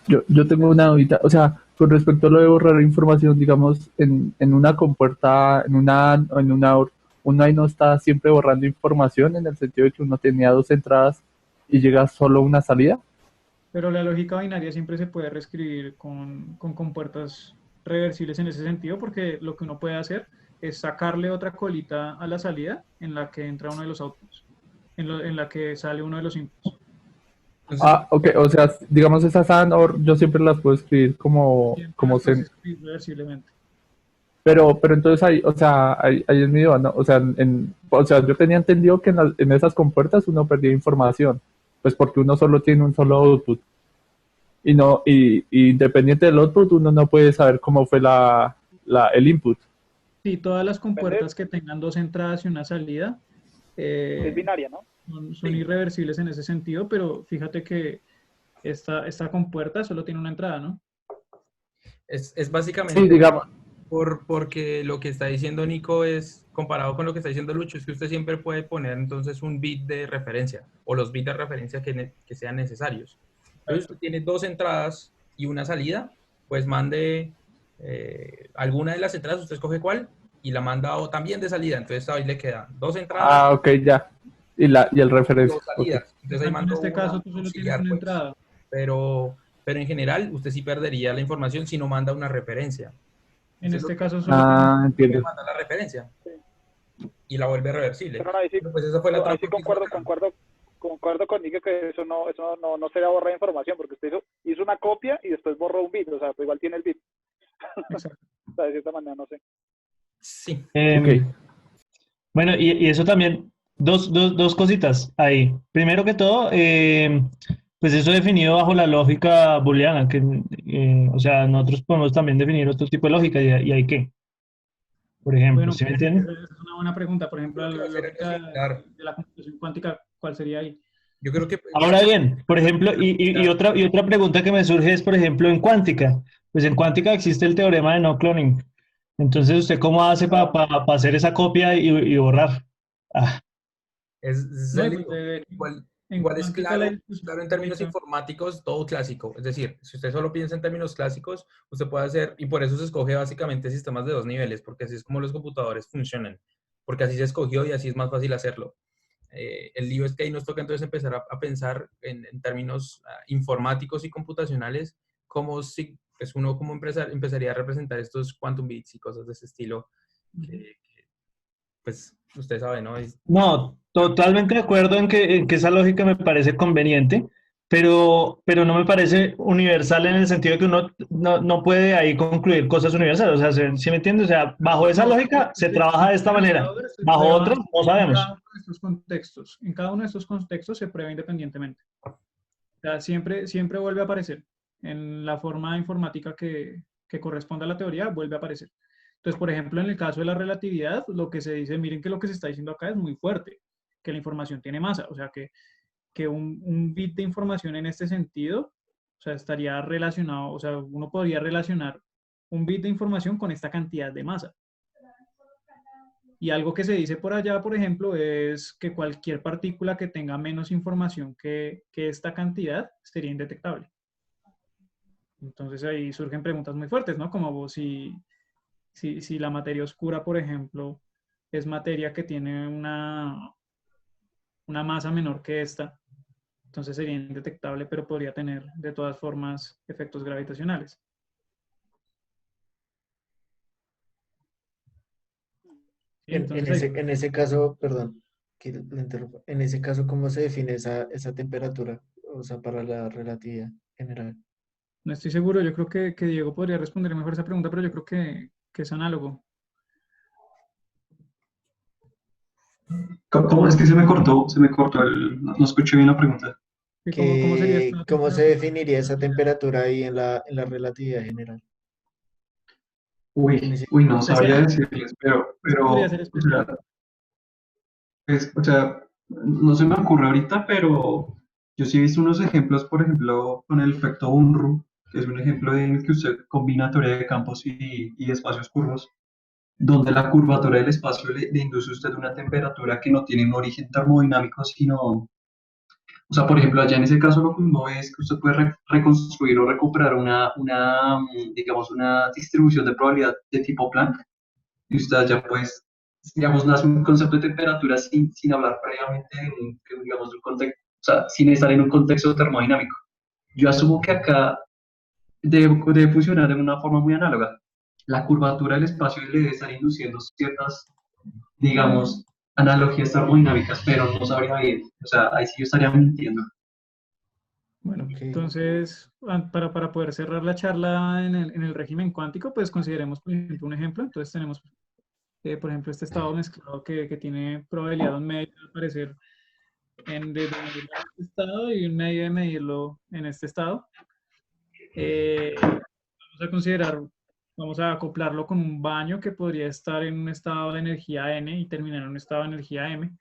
Yo tengo una dudita, o sea, con respecto a lo de borrar información, digamos, en una compuerta, uno ahí no está siempre borrando información en el sentido de que uno tenía dos entradas y llega solo una salida. Pero la lógica binaria siempre se puede reescribir con compuertas reversibles en ese sentido, porque lo que uno puede hacer es sacarle otra colita a la salida en la que entra uno de los outputs, en la que sale uno de los inputs. Entonces, Ah, ok, o sea, digamos esas AND OR yo siempre las puedo escribir como Siempre las puedes escribir reversiblemente. pero entonces ahí, o sea, ahí es mi duda, ¿no? O sea, o sea, yo tenía entendido que en esas compuertas uno perdía información, pues porque uno solo tiene un solo output. Y no, y independiente del output, uno no puede saber cómo fue el input. Sí, todas las compuertas que tengan dos entradas y una salida Es binaria, ¿no? son irreversibles en ese sentido, pero fíjate que esta compuerta solo tiene una entrada, ¿no? es básicamente Sí, digamos. porque lo que está diciendo Nico es, comparado con lo que está diciendo Lucho, es que usted siempre puede poner entonces un bit de referencia o los bits de referencia que sean necesarios. Entonces usted tiene dos entradas y una salida, pues mande alguna de las entradas, usted escoge cuál y la manda o también de salida. Entonces ahí le quedan dos entradas. Ah, ok, ya. Y el referencia. Dos salidas. Okay. Entonces ahí En mando este una caso tú solo tienes auxiliar, una pues. entrada. Pero en general usted sí perdería la información si no manda una referencia. En Usted este lo caso que solo tienes entiendo. manda la referencia y la vuelve reversible. Pero no, ahí sí, Pero pues esa fue la ahí sí trampa. concuerdo conmigo que eso no sería borrar información, porque usted hizo una copia y después borró un bit, o sea, pues igual tiene el bit. Exacto. O sea, de cierta manera, no sé. Sí. Ok. Bueno, y eso también, dos cositas ahí. Primero que todo, Pues eso definido bajo la lógica booleana, que, o sea, nosotros podemos también definir otro tipo de lógica y hay que, por ejemplo, Bueno, ¿sí me esa entienden? es una buena pregunta. Por ejemplo, Creo que va la a ser algo lógica similar. de la computación cuántica, ¿cuál sería ahí? Yo creo que Ahora bien, por ejemplo, y otra pregunta que me surge es, por ejemplo, en cuántica. Pues en cuántica existe el teorema de no cloning. Entonces, ¿usted cómo hace para hacer esa copia y borrar? Ah, es No, el y pues lío. Igual, en igual es cuántica la claro, discusión claro en se términos basa. informáticos, todo clásico. Es decir, si usted solo piensa en términos clásicos, usted puede hacer, y por eso se escoge básicamente sistemas de dos niveles, porque así es como los computadores funcionan, porque así se escogió y así es más fácil hacerlo. El lío es que ahí nos toca entonces empezar a pensar en términos informáticos y computacionales, como si pues uno como empezaría a representar estos quantum bits y cosas de ese estilo, que, pues usted sabe, ¿no? no, totalmente de acuerdo en que esa lógica me parece conveniente, pero no me parece universal en el sentido de que uno no puede ahí concluir cosas universales. O sea, ¿sí me entiende? O sea, bajo esa No, lógica se trabaja de esta el manera, navegador se bajo otra prueba no en sabemos. cada uno de estos contextos. En cada uno de estos contextos se prueba independientemente. O sea, siempre vuelve a aparecer. En la forma informática que corresponde a la teoría, vuelve a aparecer. Entonces, por ejemplo, en el caso de la relatividad, lo que se dice, miren que lo que se está diciendo acá es muy fuerte, que la información tiene masa. O sea, que un bit de información en este sentido, o sea, estaría relacionado, o sea, uno podría relacionar un bit de información con esta cantidad de masa. Y algo que se dice por allá, por ejemplo, es que cualquier partícula que tenga menos información que esta cantidad sería indetectable. Entonces ahí surgen preguntas muy fuertes, ¿no? Como si la materia oscura, por ejemplo, es materia que tiene una masa menor que esta, entonces sería indetectable, pero podría tener de todas formas efectos gravitacionales. ¿Sí? Entonces ahí En ese caso, perdón, que le interrumpa. En ese caso, ¿cómo se define esa temperatura? O sea, para la relatividad general. no estoy seguro, yo creo que Diego podría responder mejor esa pregunta, pero yo creo que es análogo. ¿Cómo es que se me cortó no escuché bien la pregunta? ¿Cómo sería esta ¿Cómo se temperatura? definiría esa temperatura ahí en la relatividad general? En ese, No sabría Especial. decirles, Esto podría ser o sea, especial. o sea, no se me ocurre ahorita, pero yo sí he visto unos ejemplos, por ejemplo, con el efecto Unruh, que es un ejemplo en el que usted combina teoría de campos y espacios curvos, donde la curvatura del espacio le induce a usted una temperatura que no tiene un origen termodinámico, sino, o sea, por ejemplo, allá en ese caso lo que uno ve es que usted puede reconstruir o recuperar digamos, una distribución de probabilidad de tipo Planck, y usted ya pues, digamos, nace un concepto de temperatura sin hablar previamente digamos, de un contexto, o sea, sin estar en un contexto termodinámico. Yo asumo que acá debe funcionar de una forma muy análoga. La curvatura del espacio le debe estar induciendo ciertas, digamos, analogías termodinámicas, pero no sabría bien. O sea, ahí sí yo estaría mintiendo. Bueno, ok. entonces, para poder cerrar la charla en el régimen cuántico, pues consideremos, por ejemplo, un ejemplo. Entonces tenemos, por ejemplo, este estado mezclado que tiene probabilidad de un medio de aparecer de medirlo en este estado y un medio de medirlo en este estado. Vamos a considerar, vamos a acoplarlo con un baño que podría estar en un estado de energía N y terminar en un estado de energía M.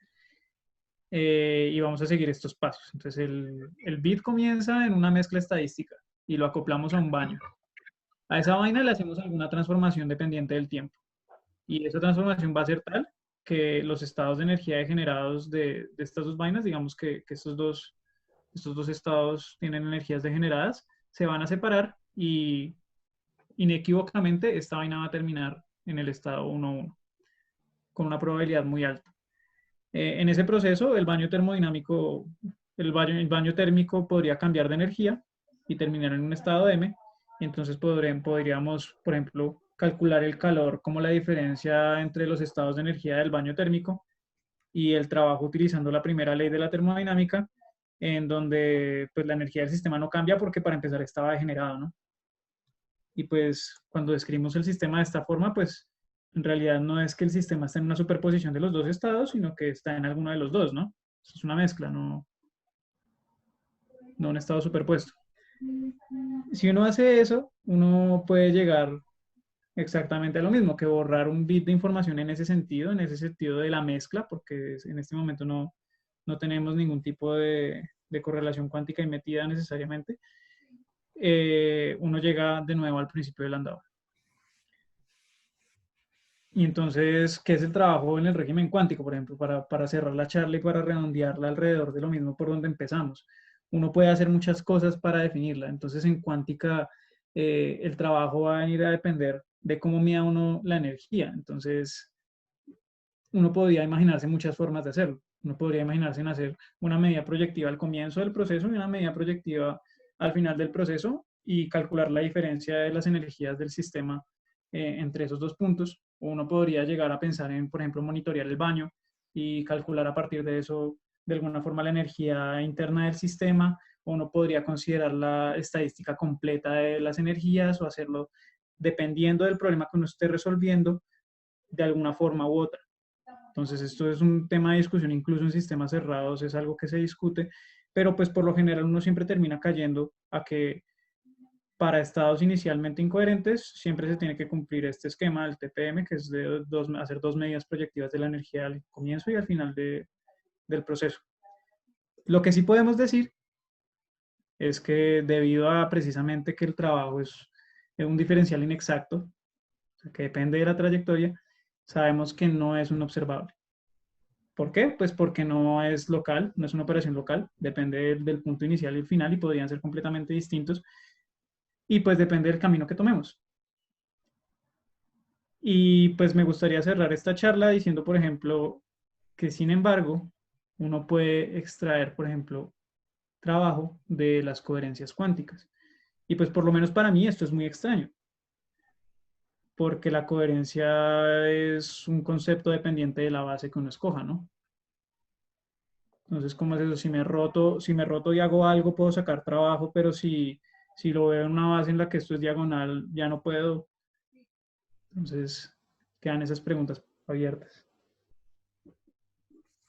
Y vamos a seguir estos pasos. Entonces el bit comienza en una mezcla estadística y lo acoplamos a un baño. A esa vaina le hacemos alguna transformación dependiente del tiempo. Y esa transformación va a ser tal que los estados de energía degenerados de estas dos vainas, digamos que estos dos estados tienen energías degeneradas, se van a separar y inequívocamente esta vaina va a terminar en el estado 1,1 con una probabilidad muy alta. En ese proceso, el baño térmico podría cambiar de energía y terminar en un estado M. Y entonces podríamos, por ejemplo, calcular el calor como la diferencia entre los estados de energía del baño térmico y el trabajo utilizando la primera ley de la termodinámica, en donde pues, la energía del sistema no cambia porque para empezar estaba degenerado, ¿no? Y pues cuando describimos el sistema de esta forma, pues en realidad no es que el sistema esté en una superposición de los dos estados, sino que está en alguno de los dos, ¿no? Es una mezcla, ¿no? no un estado superpuesto. Si uno hace eso, uno puede llegar exactamente a lo mismo, que borrar un bit de información en ese sentido de la mezcla, porque en este momento no tenemos ningún tipo de correlación cuántica y metida necesariamente. Uno llega de nuevo al principio del andador. Y entonces, ¿qué es el trabajo en el régimen cuántico, por ejemplo, para cerrar la charla y para redondearla alrededor de lo mismo por donde empezamos? Uno puede hacer muchas cosas para definirla. Entonces, en cuántica, el trabajo va a venir a depender de cómo mida uno la energía. Entonces, uno podría imaginarse muchas formas de hacerlo. Uno podría imaginarse en hacer una medida proyectiva al comienzo del proceso y una medida proyectiva al final del proceso y calcular la diferencia de las energías del sistema entre esos dos puntos. O uno podría llegar a pensar en, por ejemplo, monitorear el baño y calcular a partir de eso, de alguna forma, la energía interna del sistema. O uno podría considerar la estadística completa de las energías o hacerlo dependiendo del problema que uno esté resolviendo de alguna forma u otra. Entonces, esto es un tema de discusión, incluso en sistemas cerrados es algo que se discute, pero pues por lo general uno siempre termina cayendo a que para estados inicialmente incoherentes siempre se tiene que cumplir este esquema del TPM, que es de hacer dos medidas proyectivas de la energía al comienzo y al final del proceso. Lo que sí podemos decir es que debido a precisamente que el trabajo es un diferencial inexacto, o sea, que depende de la trayectoria, sabemos que no es un observable. ¿Por qué? Pues porque no es local, no es una operación local, depende del punto inicial y el final y podrían ser completamente distintos y pues depende del camino que tomemos. Y pues me gustaría cerrar esta charla diciendo, por ejemplo, que sin embargo, uno puede extraer, por ejemplo, trabajo de las coherencias cuánticas. Y pues por lo menos para mí esto es muy extraño, porque la coherencia es un concepto dependiente de la base que uno escoja, ¿no? Entonces, ¿cómo es eso? Si me roto y hago algo, puedo sacar trabajo, pero si lo veo en una base en la que esto es diagonal, ya no puedo. Entonces, quedan esas preguntas abiertas.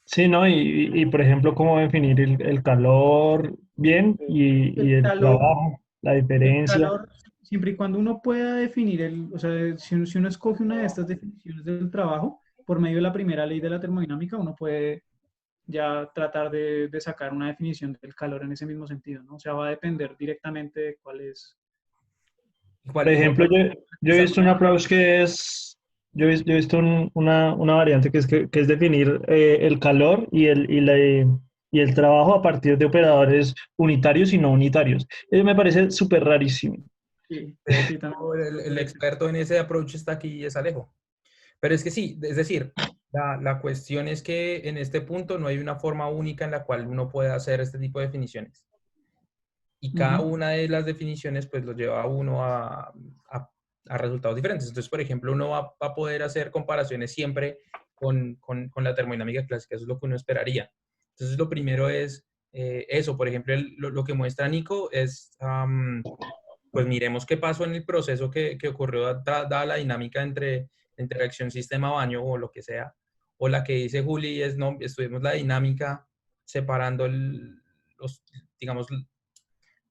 Sí, ¿no? Y por ejemplo, ¿cómo definir el calor bien y el calor, trabajo, la el diferencia? calor, siempre y cuando uno pueda definir o sea, si uno escoge una de estas definiciones del trabajo, por medio de la primera ley de la termodinámica, uno puede ya tratar de sacar una definición del calor en ese mismo sentido, ¿no? O sea, va a depender directamente de cuál es. Por ejemplo, yo he visto un approach que es, yo he visto una variante que es definir el calor y el trabajo a partir de operadores unitarios y no unitarios. Eso me parece súper rarísimo. Sí, sí, el experto en ese approach está aquí y es Alejo. Pero es que sí, es decir, la cuestión es que en este punto no hay una forma única en la cual uno pueda hacer este tipo de definiciones. Y cada una de las definiciones pues lo lleva a uno a resultados diferentes. Entonces, por ejemplo, uno va a poder hacer comparaciones siempre con la termodinámica clásica, eso es lo que uno esperaría. Entonces, lo primero es eso, por ejemplo, lo que muestra Nico es, pues miremos qué pasó en el proceso que ocurrió dada la dinámica entre reacción sistema-baño o lo que sea, o la que dice Juli es, no, estudiemos la dinámica separando digamos,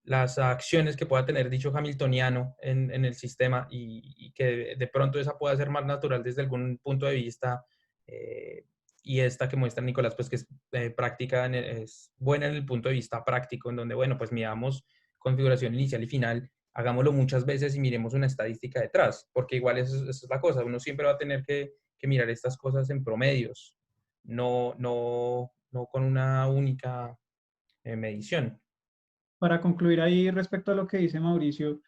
las acciones que pueda tener dicho hamiltoniano en el sistema y que de pronto esa pueda ser más natural desde algún punto de vista y esta que muestra Nicolás, pues que es práctica, es buena en el punto de vista práctico, en donde, bueno, pues miramos configuración inicial y final, hagámoslo muchas veces y miremos una estadística detrás, porque igual eso es la cosa, uno siempre va a tener que mirar estas cosas en promedios, no con una única medición. Para concluir ahí respecto a lo que dice Mauricio,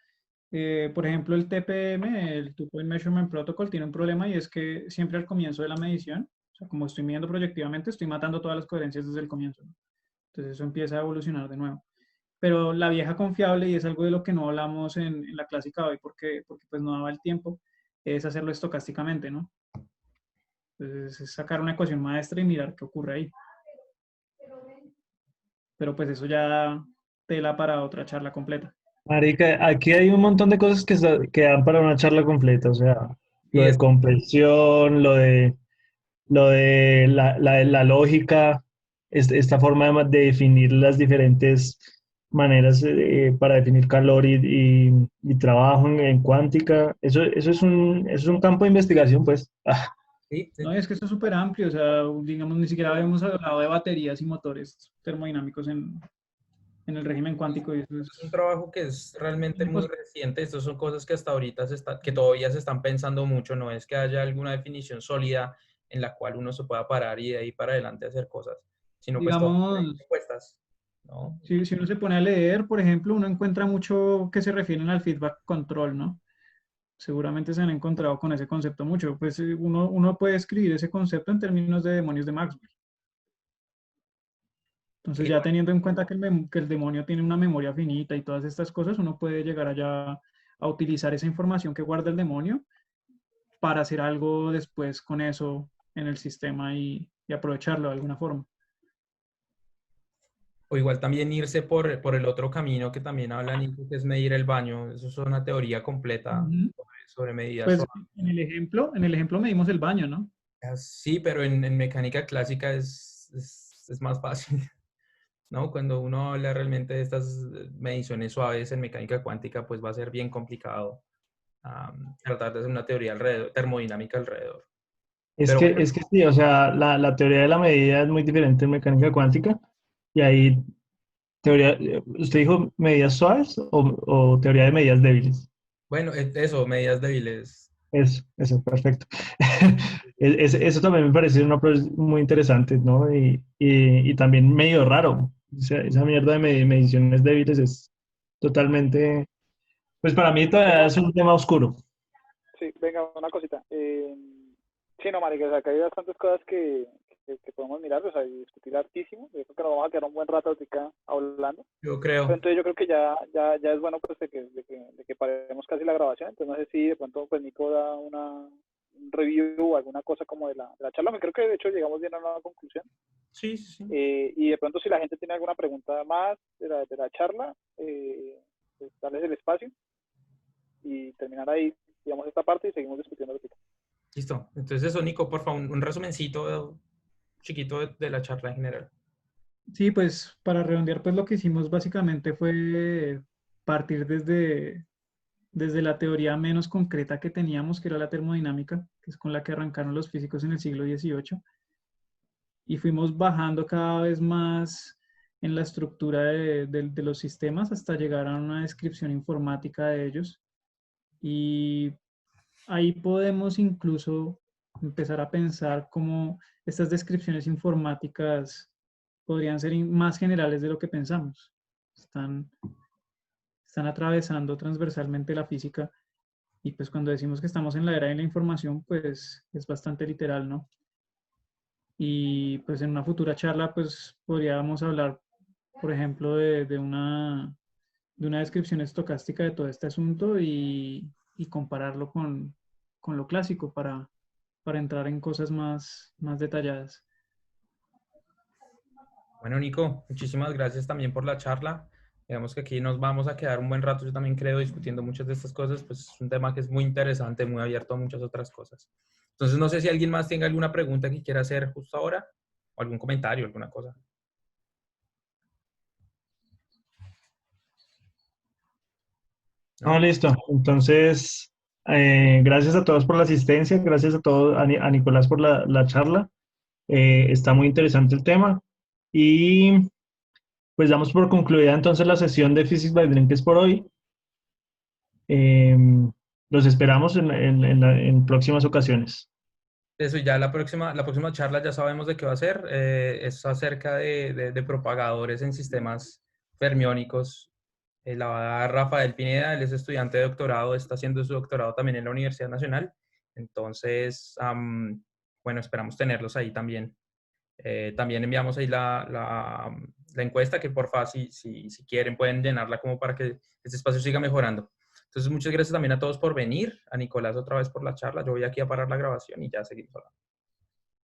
por ejemplo, el TPM, el Two Point Measurement Protocol, tiene un problema y es que siempre al comienzo de la medición, o sea, como estoy midiendo proyectivamente, estoy matando todas las coherencias desde el comienzo, ¿no? Entonces eso empieza a evolucionar de nuevo. Pero la vieja confiable, y es algo de lo que no hablamos en la clásica de hoy porque pues no daba el tiempo, es hacerlo estocásticamente, ¿no? Entonces es sacar una ecuación maestra y mirar qué ocurre ahí. Pero pues eso ya tela para otra charla completa. Marica, aquí hay un montón de cosas que dan para una charla completa, o sea, lo de compresión, lo de la lógica, esta forma de definir las diferentes maneras para definir calor y trabajo en cuántica. Eso es un campo de investigación, pues. Ah, Sí, No, es que esto es súper amplio, o sea, digamos, ni siquiera habíamos hablado de baterías y motores termodinámicos en el régimen cuántico y eso es un es trabajo que es realmente una muy cosa. reciente. Estas son cosas que hasta ahorita que todavía se están pensando mucho. No es que haya alguna definición sólida en la cual uno se pueda parar y de ahí para adelante hacer cosas, sino pues todo Digamos, propuestas, ¿no? si uno se pone a leer, por ejemplo, uno encuentra mucho que se refieren al feedback control, ¿no? Seguramente se han encontrado con ese concepto mucho. Pues uno puede escribir ese concepto en términos de demonios de Maxwell. Entonces, Sí, ya teniendo en cuenta que el demonio tiene una memoria finita y todas estas cosas, uno puede llegar allá a utilizar esa información que guarda el demonio para hacer algo después con eso en el sistema y aprovecharlo de alguna forma. o igual también irse por el otro camino que también habla Nico, que es medir el baño. Eso es una teoría completa Ujú. sobre medidas. Pues en el ejemplo medimos el baño, ¿no? Sí, pero en mecánica clásica es más fácil, ¿no? Cuando uno habla realmente de estas mediciones suaves en mecánica cuántica, pues va a ser bien complicado tratar de hacer una teoría alrededor, termodinámica alrededor. Pero bueno, es que sí, o sea, la teoría de la medida es muy diferente en mecánica cuántica y ahí teoría, ¿usted dijo medidas suaves o teoría de medidas débiles? bueno, eso, medidas débiles. Eso, perfecto. Eso también me parece una muy interesante, ¿no? Y también medio raro. O sea, esa mierda de mediciones débiles es totalmente, pues para mí todavía Venga, es un tema oscuro. sí, venga, una cosita. Sí, no, marica, o sea, que hay bastantes cosas que podemos mirar, o sea, y discutir hartísimo. Yo creo que nos vamos a quedar un buen rato ahorita hablando. Yo Pero creo. entonces yo creo que ya es bueno pues de que paremos casi la grabación. Entonces no sé si de pronto pues Nico da un review o alguna cosa como de la charla. Me creo que de hecho llegamos bien a una conclusión. Sí, sí, sí. Y de pronto si la gente tiene alguna pregunta más de la charla, pues darles el espacio y terminar ahí, digamos, esta parte y seguimos discutiendo ahorita. Listo. Entonces eso, Nico, por favor, un resumencito chiquito de la charla en general. Sí, pues para redondear, pues lo que hicimos básicamente fue partir desde la teoría menos concreta que teníamos, que era la termodinámica, que es con la que arrancaron los físicos en el siglo XVIII, y fuimos bajando cada vez más en la estructura de los sistemas hasta llegar a una descripción informática de ellos. Y ahí podemos incluso empezar a pensar cómo estas descripciones informáticas podrían ser más generales de lo que pensamos. Están atravesando transversalmente la física y pues cuando decimos que estamos en la era de la información, pues es bastante literal, ¿no? Y pues en una futura charla, pues podríamos hablar, por ejemplo, de una descripción estocástica de todo este asunto y compararlo con lo clásico para entrar en cosas más detalladas. Bueno, Nico, muchísimas gracias también por la charla. Digamos que aquí nos vamos a quedar un buen rato, yo también creo, discutiendo muchas de estas cosas, pues es un tema que es muy interesante, muy abierto a muchas otras cosas. Entonces, no sé si alguien más tenga alguna pregunta que quiera hacer justo ahora, o algún comentario, alguna cosa. No, ¿No? listo. Entonces, gracias a todos por la asistencia, gracias a todos, a Nicolás por la charla. Está muy interesante el tema. Y pues damos por concluida entonces la sesión de Physics by Drinkers por hoy. Eh, los esperamos en próximas ocasiones. Eso, y ya la próxima charla ya sabemos de qué va a ser. Es acerca de propagadores en sistemas fermiónicos. La va a dar Rafael Pineda, él es estudiante de doctorado, está haciendo su doctorado también en la Universidad Nacional. Entonces, bueno, esperamos tenerlos ahí también. También enviamos ahí la encuesta, que porfa, si quieren, pueden llenarla como para que este espacio siga mejorando. Entonces, muchas gracias también a todos por venir, a Nicolás otra vez por la charla. Yo voy aquí a parar la grabación y ya seguimos hablando.